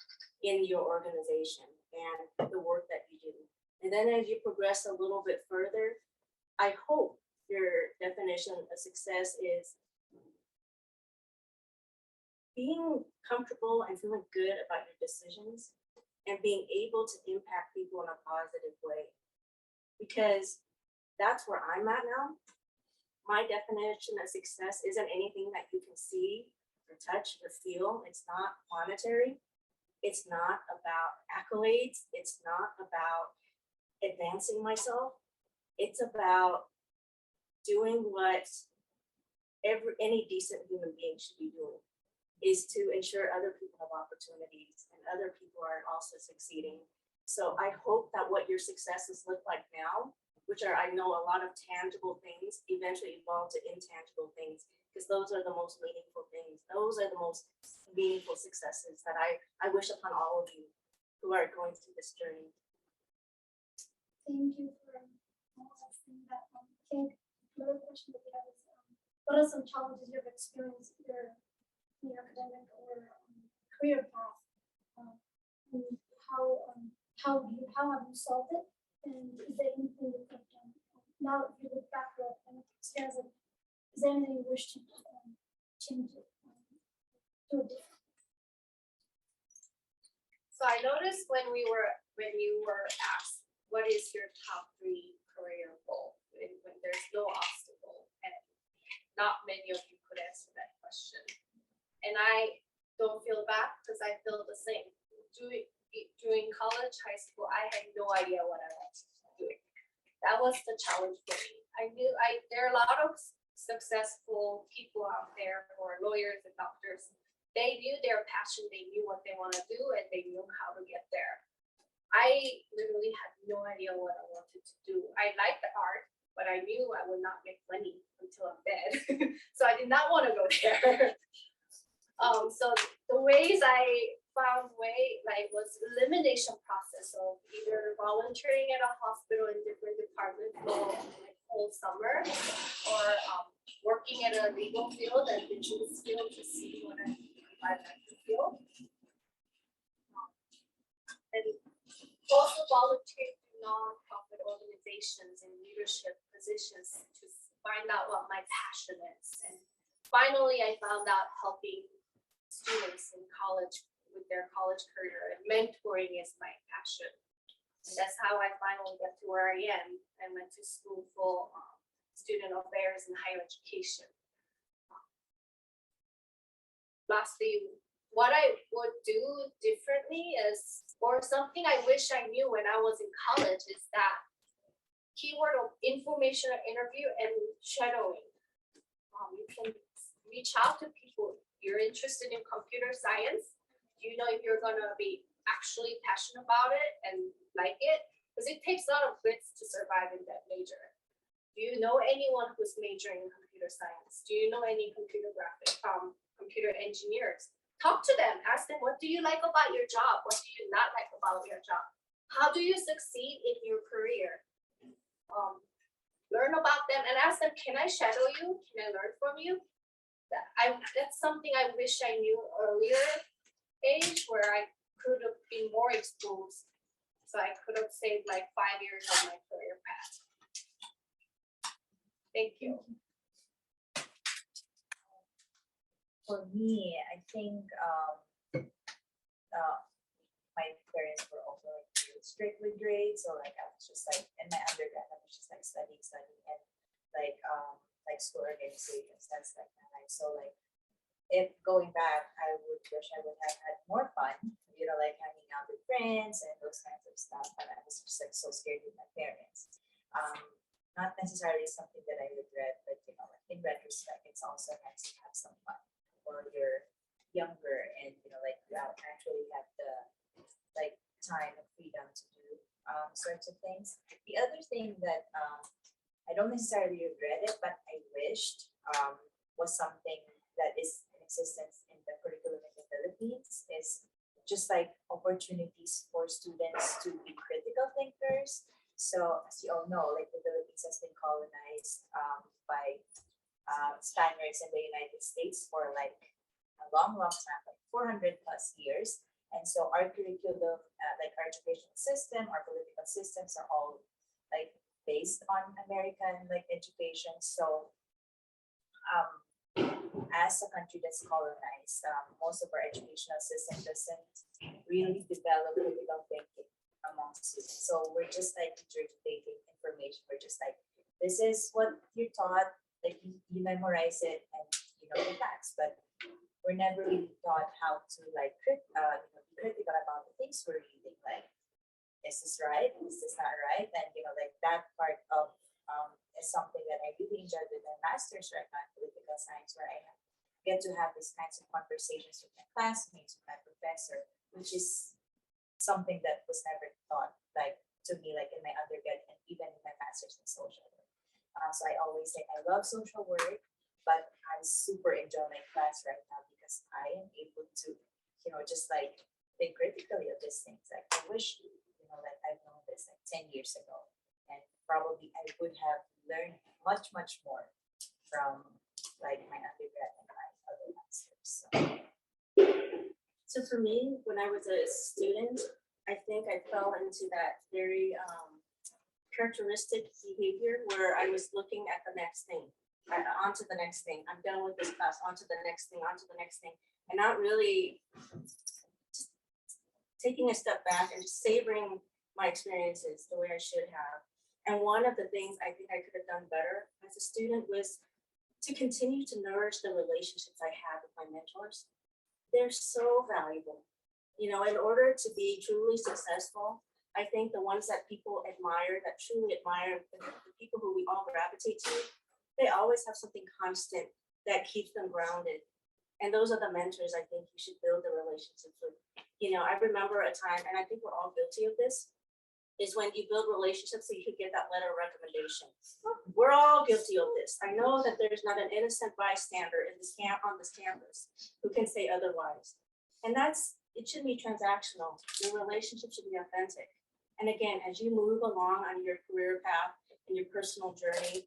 S3: in your organization and the work that you do. And then as you progress a little bit further, I hope your definition of success is being comfortable and feeling good about your decisions and being able to impact people in a positive way. Because that's where I'm at now. My definition of success isn't anything that you can see or touch or feel. It's not monetary. It's not about accolades. It's not about advancing myself. It's about doing what any decent human being should be doing, is to ensure other people have opportunities and other people are also succeeding. So I hope that what your successes look like now, which are, I know, a lot of tangible things, eventually evolve to intangible things, because those are the most meaningful things. Those are the most meaningful successes that I wish upon all of you who are going through this journey.
S5: Thank you for asking that. I think another question that we have is, what are some challenges you have experienced either in your academic or career path? And how have you solved it? And is there anything you could have done? Now that you look back and experience it, is there anything you wish to change it, do it different?
S1: So I noticed when you were asked, what is your top 3 career goal? When there's no obstacle, and not many of you could answer that question. And I don't feel bad because I feel the same. During college, high school, I had no idea what I wanted to do. That was the challenge for me. There are a lot of successful people out there who are lawyers and doctors. They knew their passion, they knew what they want to do, and they knew how to get there. I literally had no idea what I wanted to do. I liked the art, but I knew I would not make money until I'm dead. So I did not want to go there. So the ways I found was elimination process of either volunteering at a hospital in different departments for like whole summer, or working at a legal field and business field to see what I like to feel. And also volunteering to non-profit organizations in leadership positions to find out what my passion is. And finally, I found out helping students in college with their college career, and mentoring is my passion. And that's how I finally got to where I am and went to school for student affairs and higher education. Lastly, what I would do differently is, or something I wish I knew when I was in college, is that keyword of information interview and shadowing. You can reach out to people. You're interested in computer science. Do you know if you're gonna be actually passionate about it and like it? Because it takes a lot of grit to survive in that major. Do you know anyone who's majoring in computer science? Do you know any computer engineers? Talk to them, ask them, what do you like about your job? What do you not like about your job? How do you succeed in your career? Learn about them and ask them, can I shadow you? Can I learn from you? That's something I wish I knew earlier age, where I could have been more exposed. So I could have saved like 5 years of my career path. Thank you.
S2: For me, I think my parents were also like really strict with grades. So like I was just like in my undergrad, I was just like studying and like school organization, stuff like that. So like if going back, I would wish I would have had more fun, like hanging out with friends and those kinds of stuff. But I was just like so scared with my parents. Not necessarily something that I regret, but like in retrospect, it's also nice to have some fun while you're younger and like you actually have the like time and freedom to do sorts of things. The other thing that I don't necessarily regret it, but I wished was something that is in existence in the curriculum in the Philippines, is just like opportunities for students to be critical thinkers. So as you all know, like the Philippines has been colonized by Spaniards in the United States for like a long time, like 400 plus years. And so our curriculum, like our educational system, our political systems are all like based on American like education. So as a country that's colonized, most of our educational system doesn't really develop critical thinking among students. So we're just like regurgitating information. We're just like, this is what you're taught, like you memorize it and you know the facts, but we're never really taught how to like be critical about the things we're reading. Like, is this right? Is this not right? And you know, like that part of is something that I really enjoyed with my master's right now in political science, where I get to have these kinds of conversations with my classmates, with my professor, which is something that was never taught like to me like in my undergrad and even in my master's in social work. So I always say I love social work, but I'm super enjoying my class right now because I am able to, you know, just like think critically of these things. Like I wish, you know, like I've known this like 10 years ago, and probably I would have learned much more from like my undergrad and my other masters.
S3: So for me, when I was a student, I think I fell into that very characteristic behavior where I was looking at the next thing, onto the next thing. I'm done with this class, onto the next thing, onto the next thing, and not really just taking a step back and just savoring my experiences the way I should have. And one of the things I think I could have done better as a student was to continue to nourish the relationships I had with my mentors. They're so valuable. You know, in order to be truly successful, I think the ones that people admire, that truly admire, the people who we all gravitate to, they always have something constant that keeps them grounded. And those are the mentors I think you should build the relationships with. You know, I remember a time, and I think we're all guilty of this, is when you build relationships so you could get that letter of recommendation. We're all guilty of this. I know that there's not an innocent bystander in this on this campus who can say otherwise. And it should be transactional. Your relationship should be authentic. And again, as you move along on your career path and your personal journey,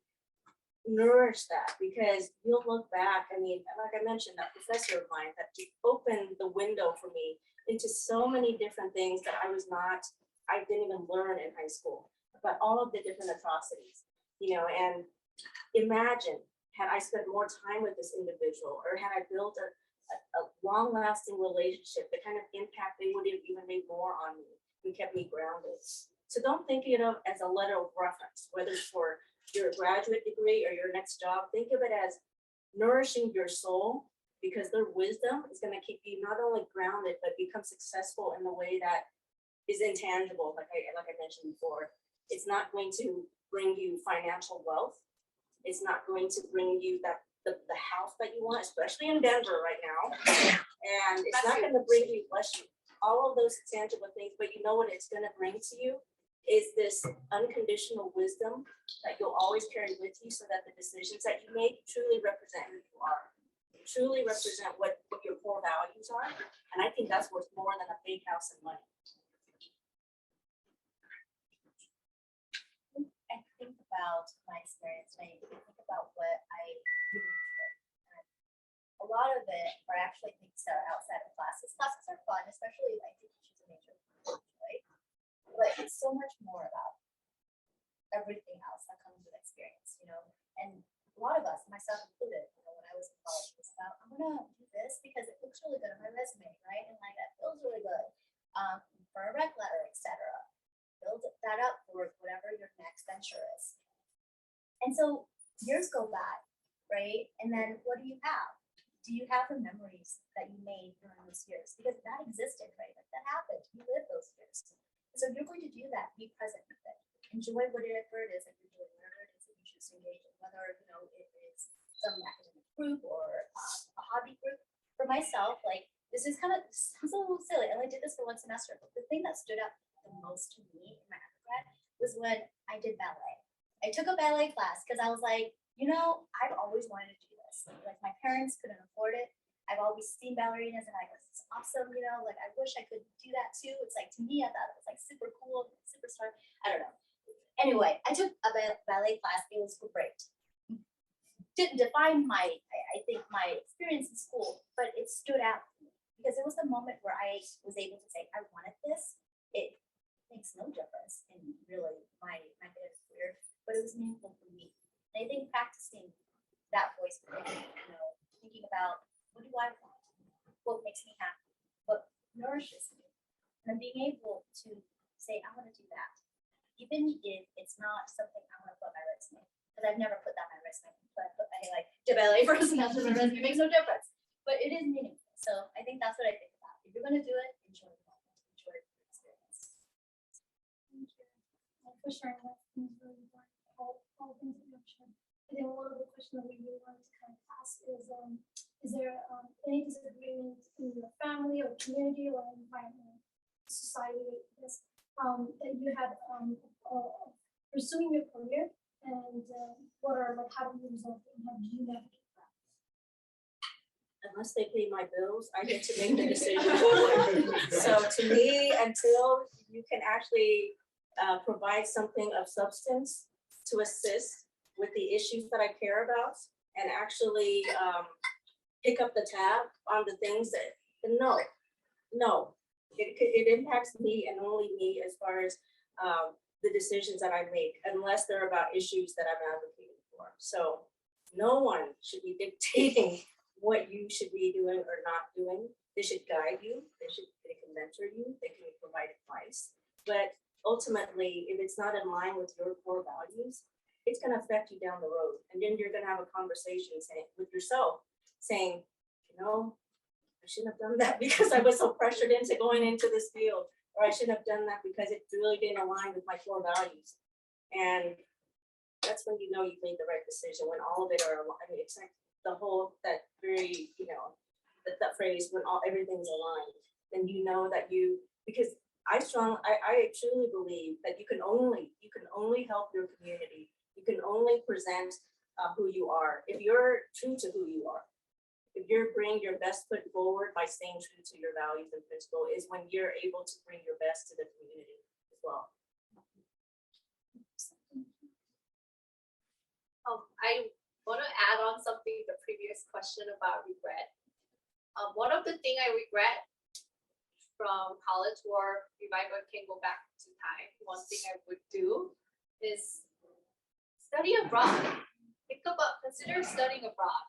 S3: nourish that, because you'll look back. I mean, like I mentioned, that professor of mine that opened the window for me into so many different things that I didn't even learn in high school, about all of the different atrocities, you know. And imagine, had I spent more time with this individual, or had I built a long-lasting relationship, the kind of impact they would have even made more on me and kept me grounded. So don't think of it as a letter of reference, whether it's for your graduate degree or your next job. Think of it as nourishing your soul, because their wisdom is going to keep you not only grounded, but become successful in the way that is intangible. Like I mentioned before, it's not going to bring you financial wealth. It's not going to bring you the house that you want, especially in Denver right now. And it's not going to bring you all of those tangible things, but you know what it's going to bring to you is this unconditional wisdom that you'll always carry with you, so that the decisions that you make truly represent who you are, truly represent what your core values are. And I think that's worth more than a big house and money.
S4: I think about my experience, and I think about what I really enjoy. And a lot of it are actually things that are outside of classes. Classes are fun, especially I think you choose a major, right? But it's so much more about everything else that comes with experience, you know. And a lot of us, myself included, you know, when I was in college, was about, I'm gonna do this because it looks really good on my resume, right? And like that feels really good for a rec letter, etc. Build that up for whatever your next venture is. And so years go by, right? And then what do you have? Do you have the memories that you made during those years? Because that existed, right? Like that happened. You lived those years. And so if you're going to do that, be present with it. Enjoy whatever it is that you're doing, whatever it is that you choose to engage in, whether you know it is some academic group or a hobby group. For myself, like this is kind of sounds a little silly. I only did this for one semester, but the thing that stood out the most to me in my undergrad was when I did ballet. I took a ballet class because I was like, you know, I've always wanted to do this. Like my parents couldn't afford it. I've always seen ballerinas and I was awesome, you know, like I wish I could do that too. It's like, to me, I thought it was like super cool, superstar. I don't know. Anyway, I took a ballet class. It was great. Didn't define I think my experience in school, but it stood out because it was the moment where I was able to say, I wanted this. It makes no difference in really my career, but it was meaningful for me. And I think practicing that voice, thinking about what do I want, what makes me happy, what nourishes me, and being able to say, I want to do that. Even if it's not something I want to put on my resume, because I've never put that on my resume. But I put my Delegate for personality on my resume, it makes no difference. But it is meaningful. So I think that's what I think about. If you're going to do it, enjoy the moment, enjoy the experience.
S5: Thank you. For sharing that, things really important. All things that you have shared. I think one of the questions that we really wanted to kind of ask is there any disagreement in your family or community or environment, society, yes, that you had pursuing your career, and what are how do you resolve it, and how do you navigate that?
S3: Unless they pay my bills, I get to make the decision. So to me, until you can actually provide something of substance to assist with the issues that I care about, and actually pick up the tab on the things that, no, it impacts me and only me as far as the decisions that I make, unless they're about issues that I'm advocating for. So no one should be dictating what you should be doing or not doing. They should guide you. They can mentor you. They can provide advice. But ultimately, if it's not in line with your core values, it's going to affect you down the road. And then you're going to have a conversation with yourself saying, I shouldn't have done that because I was so pressured into going into this field, or I shouldn't have done that because it really didn't align with my core values. And that's when you know you've made the right decision, when all of it are aligned. I mean, it's like the whole, that very, that phrase, when everything's aligned, then you know that because I truly believe that you can only help your community. You can only present who you are if you're true to who you are. If you're bringing your best foot forward by staying true to your values and principles, is when you're able to bring your best to the community as well.
S1: I want to add on something to the previous question about regret. One of the things I regret from college, or if I can go back to time, one thing I would do is study abroad. Consider studying abroad.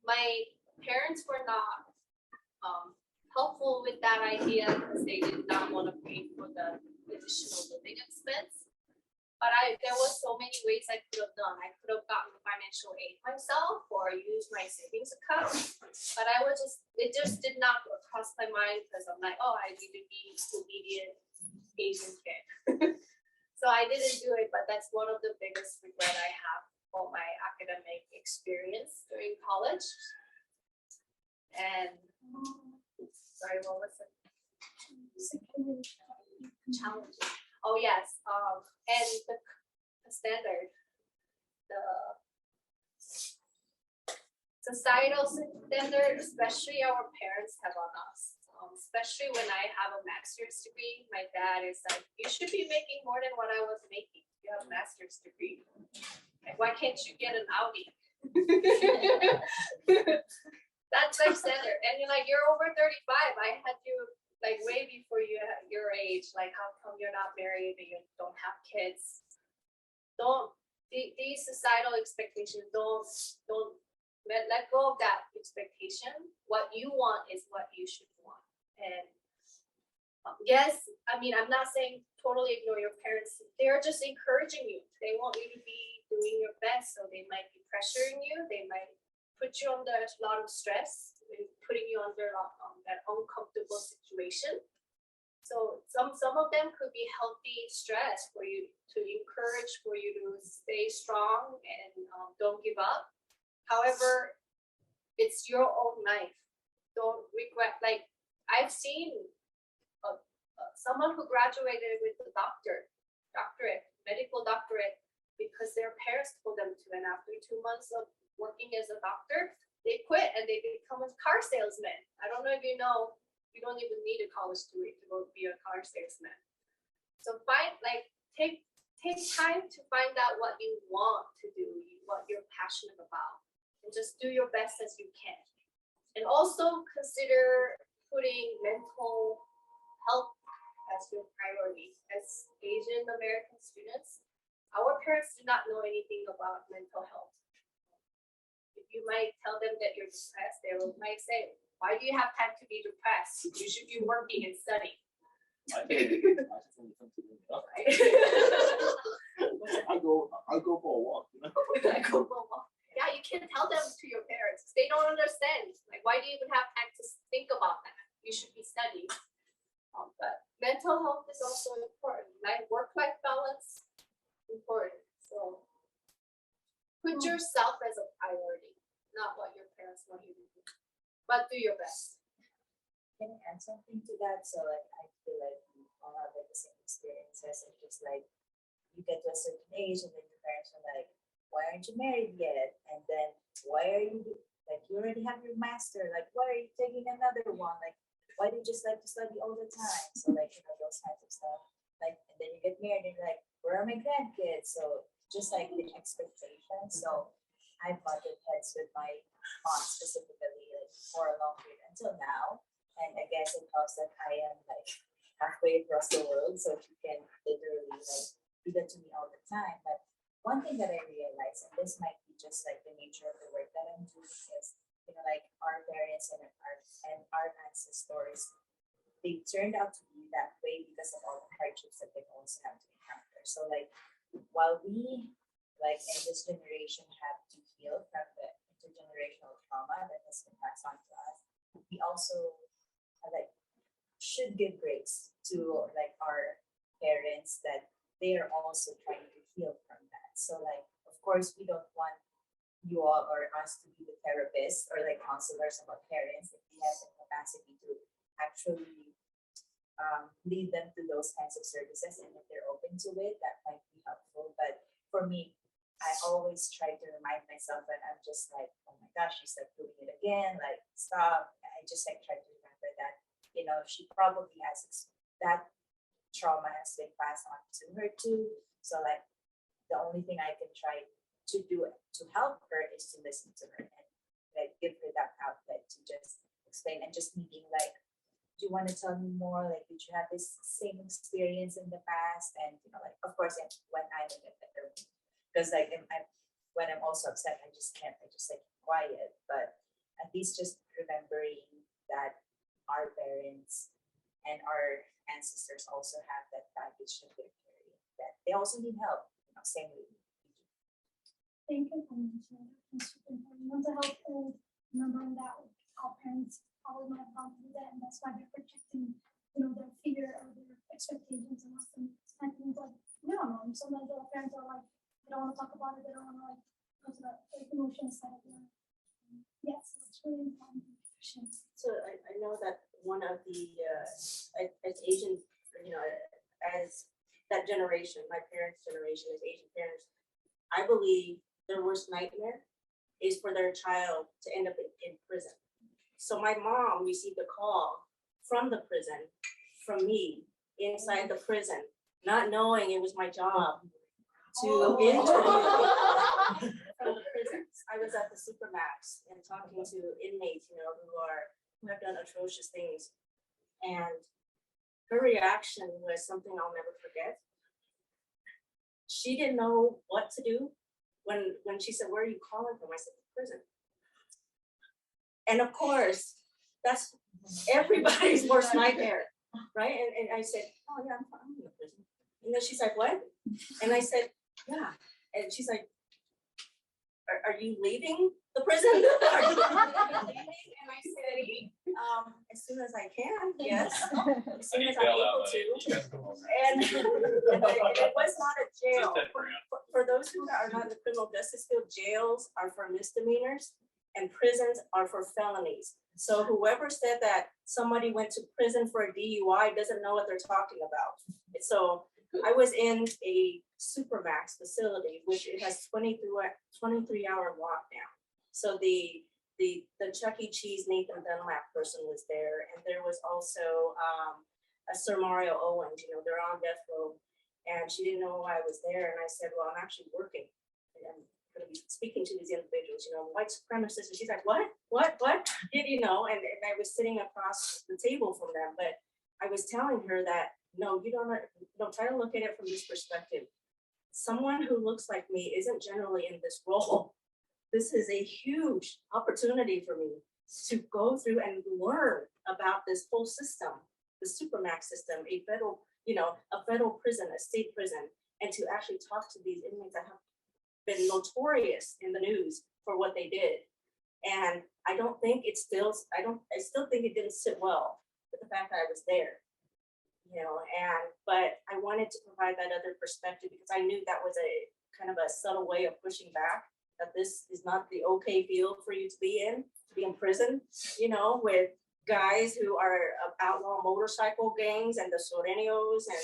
S1: My parents were not helpful with that idea because they did not want to pay for the additional living expense. But there was so many ways I could have done. I could have gotten financial aid myself or used my savings account. But it just did not cross my mind because I'm like, I need to be obedient Asian kid. So I didn't do it, but that's one of the biggest regret I have for my academic experience during college. And sorry, what was it? Challenging. Oh yes, and the standard, the societal standard, especially our parents have on us. Especially when I have a master's degree, my dad is like, you should be making more than what I was making. You have a master's degree. Like, why can't you get an Audi? That's like standard. And you're like, you're over 35. I had you like way before your age. Like, how come you're not married and you don't have kids? These societal expectations, don't let go of that expectation. What you want is what you should want. And yes, I mean, I'm not saying totally ignore your parents. They're just encouraging you. They want you to be doing your best. So they might be pressuring you. They might put you under a lot of stress, putting you under that uncomfortable situation. So some of them could be healthy stress for you to encourage, for you to stay strong and don't give up. However, it's your own life. Don't regret. Like, I've seen someone who graduated with a doctorate, medical doctorate, because their parents told them to, and after 2 months of working as a doctor, they quit and they become a car salesman. I don't know if you know, you don't even need a college degree to go be a car salesman. So take time to find out what you want to do, what you're passionate about, and just do your best as you can. And also consider putting mental health as your priority. As Asian American students, our parents do not know anything about mental health. If you might tell them that you're depressed, they might say, why do you have time to be depressed? You should be working and studying.
S6: I
S1: I
S6: go for a walk, you know.
S1: go for a walk. Yeah, you can tell them to your parents. They don't understand. Like, why do you even have time to think about that? You should be studying. But mental health is also important. Like work-life balance, important. So put yourself as a priority, not what your parents want you to do. But do your best.
S2: Can I add something to that? So like I feel like we all have like the same experiences and just like you get to a certain age and then your parents are like, why aren't you married yet? And then why are you like you already have your master? Like why are you taking another one? Like why do you just like to study all the time? So like you know those kinds of stuff. Like and then you get married and you're like, where are my grandkids? So just like the expectations. So I butted heads with my mom specifically like for a long period until now. And I guess it helps that I am like halfway across the world, so she can literally like do that to me all the time. But one thing that I realized, and this might be just like the nature of the work that I'm doing, is you know like our parents and our ancestors, they turned out to be that way because of all the hardships that they also have to encounter. So like while we like in this generation have to heal from the intergenerational trauma that has been passed on to us, we also like should give grace to like our parents that they are also trying to heal from that. So like of course we don't want you all or us to be the therapists or like counselors about parents if we have the capacity to actually lead them to those kinds of services, and if they're open to it that might be helpful. But for me, I always try to remind myself that I'm just like, oh my gosh, she's like doing it again, like stop. I just like try to remember that, you know, she probably has that trauma has been passed on to her too. So like the only thing I can try to do to help her is to listen to her and like give her that outlet to just explain and just me being like, do you want to tell me more? Like, did you have this same experience in the past? And you know, like of course, when I'm in a better mood, because like when I'm also upset, I just can't. I just like quiet. But at least just remembering that our parents and our ancestors also have that baggage that they're carrying. That they also need help. You know, same way we do.
S5: Thank you for mentioning that. It's super important. Mental health and remembering that our parents probably might have gone through that, and that's why they're projecting, you know, their fear or their expectations and us. And I think like we don't know. Sometimes our parents are like, they don't want to talk about it. They don't want to like go to the emotional side of it. Yes, it's really important.
S3: So I know that one of the as Asian, you know, as that generation, my parents' generation, as Asian parents, I believe their worst nightmare is for their child to end up in prison. So my mom received a call from the prison, from me, inside the prison, not knowing it was my job to intern from the prisons. I was at the Supermax and talking to inmates, you know, who have done atrocious things. And her reaction was something I'll never forget. She didn't know what to do when she said, "Where are you calling from?" I said, "The prison." And of course, that's everybody's worst nightmare, right? And I said, "Oh yeah, I'm in the prison." And then she's like, "What?" And I said, "Yeah." And she's like, are you leaving the prison? Are you leaving? And I said, as soon as I can, yes. As soon as I'm able to. And it was not a jail. For those who are not in the criminal justice field, jails are for misdemeanors and prisons are for felonies. So whoever said that somebody went to prison for a DUI doesn't know what they're talking about. So I was in a Supermax facility, which it has 23-hour lockdown. So the Chuck E. Cheese Nathan Dunlap person was there, and there was also a Sir Mario Owens. You know, they're on death row, and she didn't know why I was there. And I said, "Well, I'm actually working." going to be speaking to these individuals, white supremacists. And she's like, what? And I was sitting across the table from them, but I was telling her that, no, you don't try to look at it from this perspective. Someone who looks like me isn't generally in this role. This is a huge opportunity for me to go through and learn about this whole system, the supermax system, a federal prison, a state prison, and to actually talk to these inmates that have been notorious in the news for what they did. And I still think it didn't sit well with the fact that I was there, but I wanted to provide that other perspective because I knew that was a kind of a subtle way of pushing back that this is not the okay field for you to be in prison, with guys who are outlaw motorcycle gangs and the Sureños and,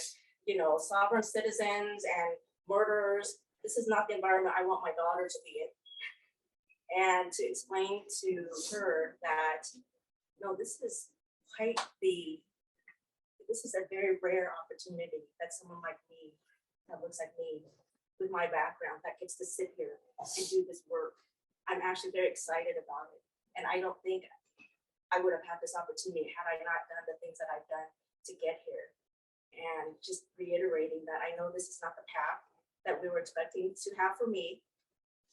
S3: sovereign citizens and murderers. This is not the environment I want my daughter to be in. And to explain to her that, no, this is a very rare opportunity that someone like me, that looks like me, with my background, that gets to sit here and do this work. I'm actually very excited about it. And I don't think I would have had this opportunity had I not done the things that I've done to get here. And just reiterating that I know this is not the path that we were expecting to have for me,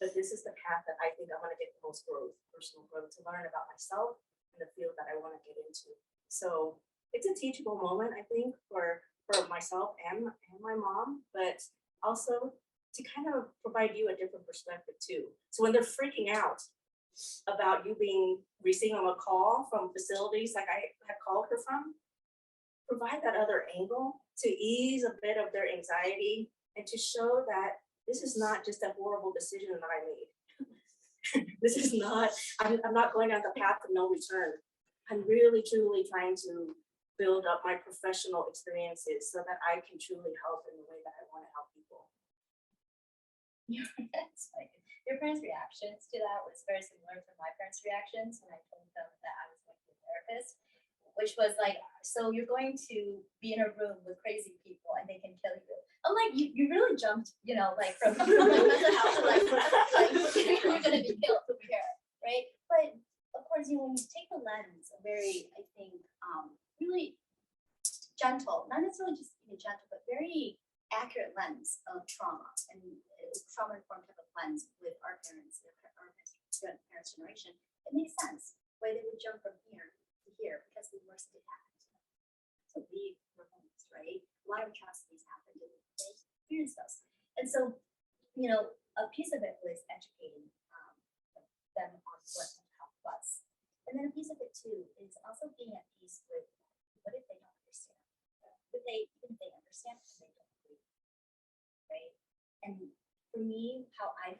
S3: but this is the path that I think I'm going to get the most growth, personal growth, to learn about myself and the field that I want to get into. So it's a teachable moment, I think, for myself and my mom, but also to kind of provide you a different perspective too. So when they're freaking out about you receiving a call from facilities like I had called her from, provide that other angle to ease a bit of their anxiety and to show that this is not just a horrible decision that I made. This is not, I'm not going down the path of no return. I'm really, truly trying to build up my professional experiences so that I can truly help in the way that I want to help people.
S4: That's like, your parents' reactions to that was very similar to my parents' reactions when I told them that I was going to be a therapist, which was like, so you're going to be in a room with crazy people and they can kill you. I'm like, you really jumped, like from mental health to like you're gonna be killed over here, right? But of course, when you take the lens, a very, I think, really gentle, not necessarily just gentle, but very accurate lens of trauma and trauma-informed type of lens with our parents generation, it makes sense why they would jump from here to here because the worst it happened to them. So we were homeless, right? A lot of atrocities happened and they experienced those. And so, a piece of it was educating them on what mental health was. And then a piece of it too is also being at peace with what if they don't understand? Even if they understand, they don't agree, right? And for me, how I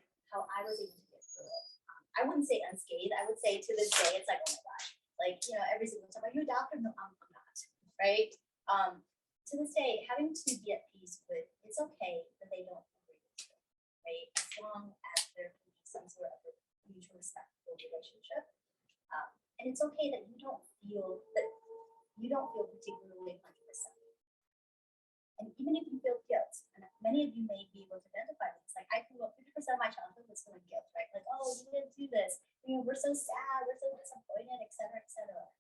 S4: was able to get through it, I wouldn't say unscathed. I would say to this day, it's like, oh my gosh, like every single time, are you a doctor? No, I'm not, right? To this day, having to be at peace with it's okay that they don't agree with you, right? As long as there can be some sort of mutual respectful relationship, and it's okay that you don't feel particularly 100%. And even if you feel guilt, and many of you may be able to identify with this, like I grew up 50% of my childhood was feeling guilt, right? Like, oh, you didn't do this. We're so sad, we're so disappointed, et cetera, et cetera.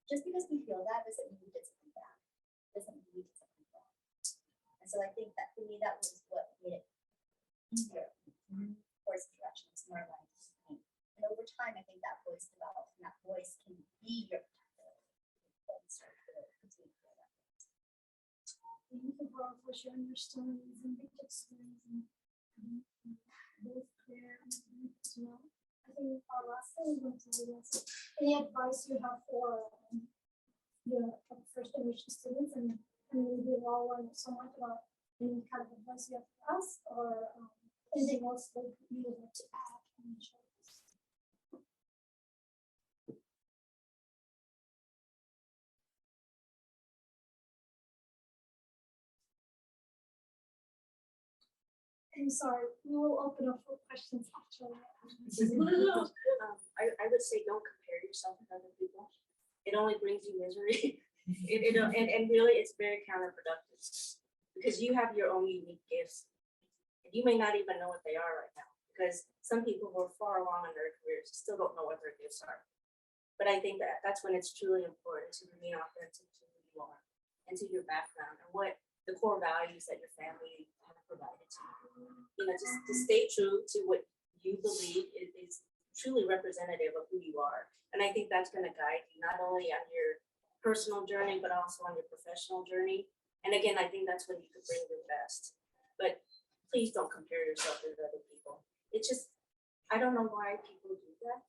S4: Just because we feel that doesn't mean we did something bad. Doesn't mean we did something wrong. And so I think that for me, that was what made it easier towards the directions in our lives. And over time, I think that voice developed, and that voice can be your protector.
S5: Thank you for sharing your stories and big stories and both Claire and Ruth as well. I think our last thing we're going to do is any advice you have for your first generation students, and we all learned so much about any kind of advice you have for us, or anything else that you would like to add and share. I'm sorry, we will open up for questions after that.
S3: I would say don't compare yourself with other people. It only brings you misery. And really it's very counterproductive because you have your own unique gifts. And you may not even know what they are right now because some people who are far along in their careers still don't know what their gifts are. But I think that that's when it's truly important to remain authentic to who you are and to your background and what the core values that your family have provided to you. You know, just to stay true to what you believe is truly representative of who you are. And I think that's going to guide you not only on your personal journey, but also on your professional journey. And again, I think that's when you could bring your best. But please don't compare yourself with other people. It's just, I don't know why people do that.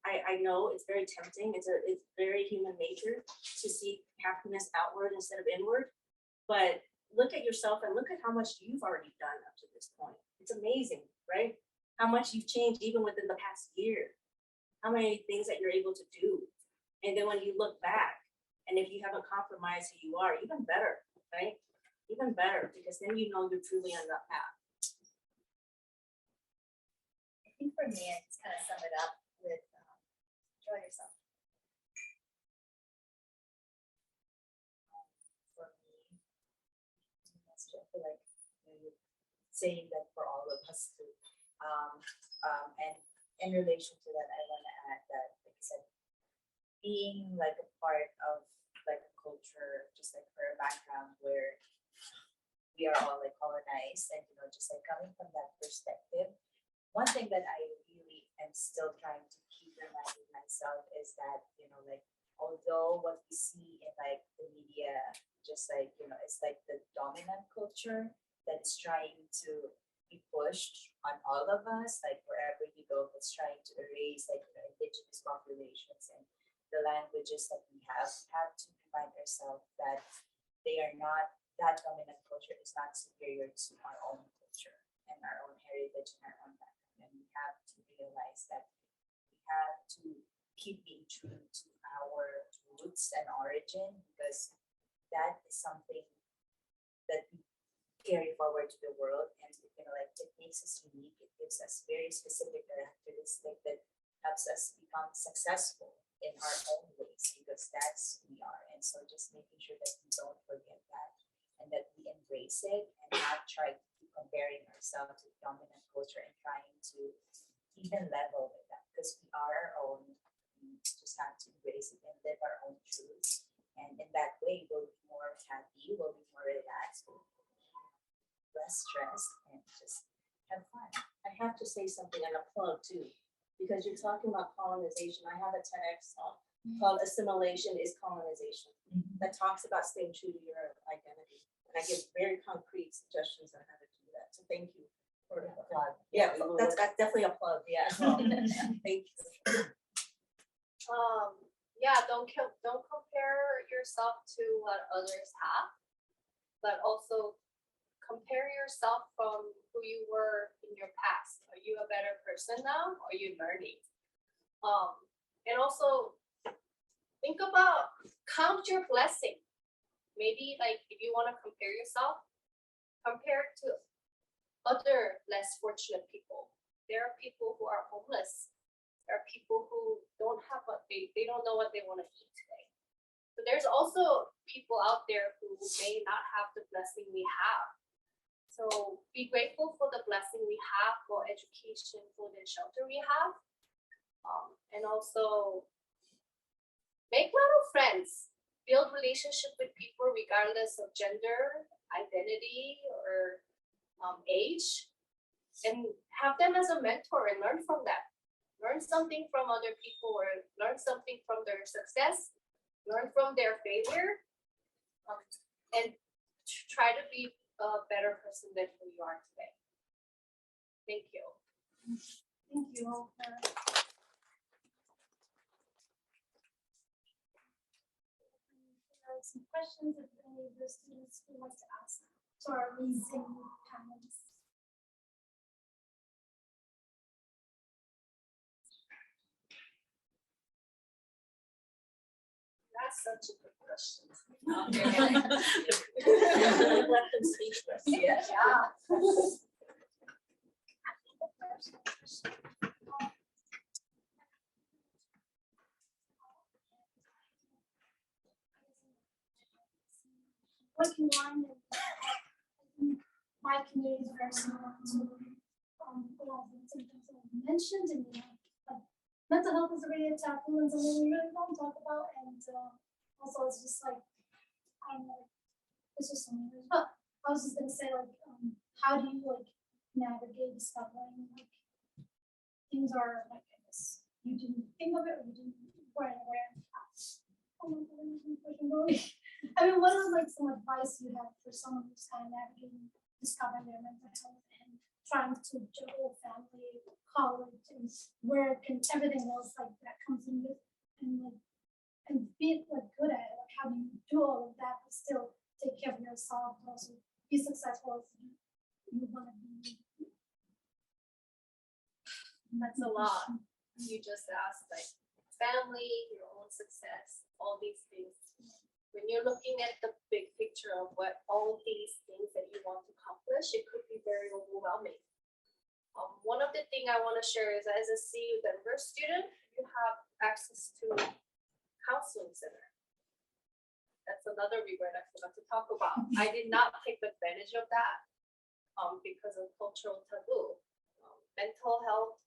S3: I know it's very tempting. It's very human nature to seek happiness outward instead of inward. But look at yourself and look at how much you've already done up to this point. It's amazing, right? How much you've changed even within the past year. How many things that you're able to do. And then when you look back, and if you haven't compromised who you are, even better, right? Even better, because then you know you're truly on that path.
S4: I think for me, I just kind of sum it up with enjoy yourself.
S2: For me, I feel like you're saying that for all of us too. And in relation to that, I want to add that, like I said, being like a part of like a culture, just like for a background where we are all like colonized, and just like coming from that perspective, one thing that I really am still trying to keep reminding myself is that, like, although what we see in like the media, just like, it's like the dominant culture that is trying to be pushed on all of us, like wherever you go, it's trying to erase like indigenous populations and the languages that we have to remind ourselves that they are not, that dominant culture is not superior to our own culture and our own heritage and our own background. And we have to realize that we have to keep being true to our roots and origin, because that is something that we carry forward to the world, and like it makes us unique. It gives us very specific characteristic that helps us become successful in our own ways, because that's who we are. And so just making sure that we don't forget that, and that we embrace it and not try to keep comparing ourselves to dominant culture and trying to even level with that, because we are our own. We just have to embrace it and live our own truths. And in that way, we'll be more happy, we'll be more relaxed, we'll be less stressed, and just have fun.
S3: I have to say something and a plug too, because you're talking about colonization. I have a TEDx talk called "Assimilation is Colonization" that talks about staying true to your identity, and I give very concrete suggestions on how to do that. So thank you for the plug. Yeah, that's definitely a plug. Yeah, thank you.
S1: Yeah, don't compare yourself to what others have, but also compare yourself from who you were in your past. Are you a better person now, or are you learning? And also think about, count your blessing. Maybe like if you want to compare yourself, compare to other less fortunate people. There are people who are homeless. There are people who don't have what they don't know what they want to eat today. So there's also people out there who may not have the blessing we have. So be grateful for the blessing we have, for education, food, and shelter we have. And also make a lot of friends, build relationship with people regardless of gender, identity, or age, and have them as a mentor and learn from them. Learn something from other people, or learn something from their success, learn from their failure, and try to be a better person than who you are today. Thank you.
S5: Thank you all for some questions if any of the students would like to ask to our amazing panelists.
S1: That's such a good question.
S3: Left them speechless.
S1: Yeah.
S5: Working line and my community is very similar to a lot of the symptoms that were mentioned, and like, mental health is already a taboo and something we really don't talk about, and also it's just like, I don't know, it's just something. But I was just gonna say, like, how do you like navigate discovering like things are like, I guess you didn't think of it or you didn't weren't aware. Oh my God, I'm pushing going. I mean, what is like some advice you have for someone who's kind of navigating discovering their mental health and trying to juggle family, college, and work and everything else like that comes in with, and like, and be like good at it? Like, how do you do all of that but still take care of yourself and also be successful as you want to be?
S1: That's a lot. You just asked like family, your own success, all these things. When you're looking at the big picture of what all these things that you want to accomplish, it could be very overwhelming. One of the things I want to share is as a CU Denver student, you have access to counseling center. That's another regret I forgot to talk about. I did not take advantage of that because of cultural taboo. Mental health,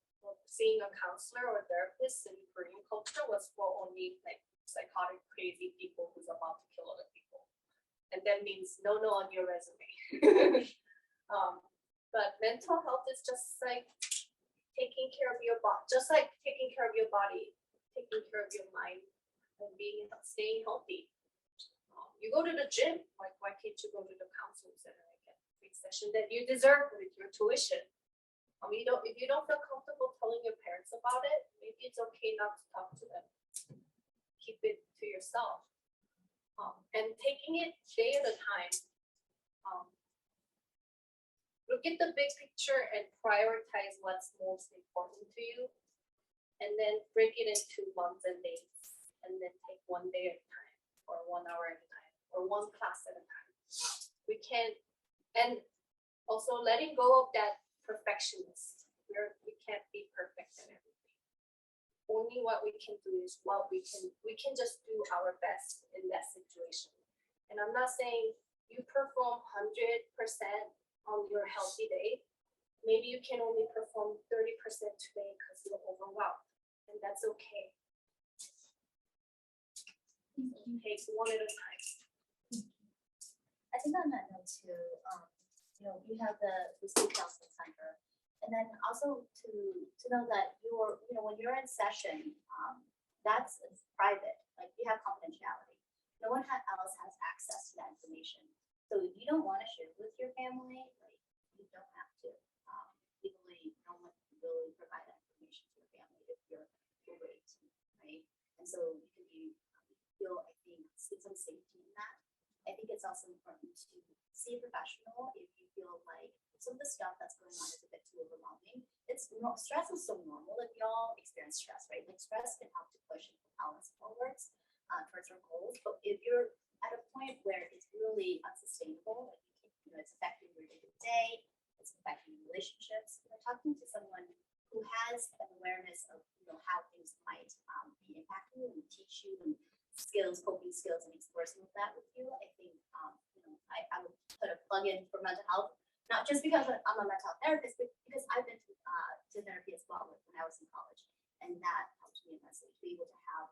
S1: seeing a counselor or therapist in Korean culture was for only like psychotic, crazy people who's about to kill other people. And that means no on your resume. But mental health is just like taking care of your body, just like taking care of your body, taking care of your mind, and staying healthy. You go to the gym, like why can't you go to the counseling center and get a free session that you deserve with your tuition? If you don't feel comfortable telling your parents about it, maybe it's okay not to talk to them. Keep it to yourself. And taking it day at a time. Look at the big picture and prioritize what's most important to you. And then break it into months and days. And then take one day at a time, or 1 hour at a time, or one class at a time. We can't, and also letting go of that perfectionist. We can't be perfect in everything. Only what we can do is what we can just do our best in that situation. And I'm not saying you perform 100% on your healthy day. Maybe you can only perform 30% today because you're overwhelmed, and that's okay. Take one at a time.
S4: I think on that note too, you have the state counseling center, and then also to know that when you're in session, that's private. Like, you have confidentiality. No one else has access to that information. So if you don't want to share with your family, like, you don't have to. Legally, no one can really provide that information to your family if you're raped, right? And so you can feel, I think, some safety in that. I think it's also important to see a professional if you feel like some of the stuff that's going on is a bit too overwhelming. Stress is so normal. Like, we all experience stress, right? Like, stress can help to push and propel us forwards towards our goals. But if you're at a point where it's really unsustainable, like, it's affecting your day-to-day, it's affecting relationships, talking to someone who has an awareness of how things might be impacting you and teach you and coping skills, and explore some of that with you. I think I would put a plug in for mental health, not just because I'm a mental health therapist, but because I've been to therapy as well when I was in college, and that helped me immensely to be able to have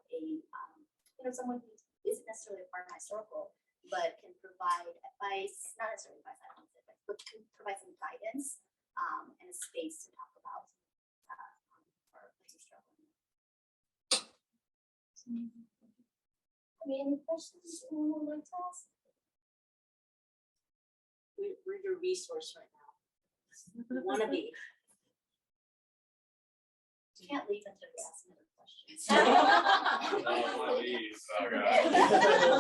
S4: someone who isn't necessarily a part of my circle, but can provide advice, not necessarily advice, I don't say advice, but can provide some guidance and a space to talk about our struggling.
S5: Any questions anyone would like to ask?
S3: We're your resource right now. We want to be.
S4: You can't leave until you ask another question.
S7: I don't want to leave. Oh, God.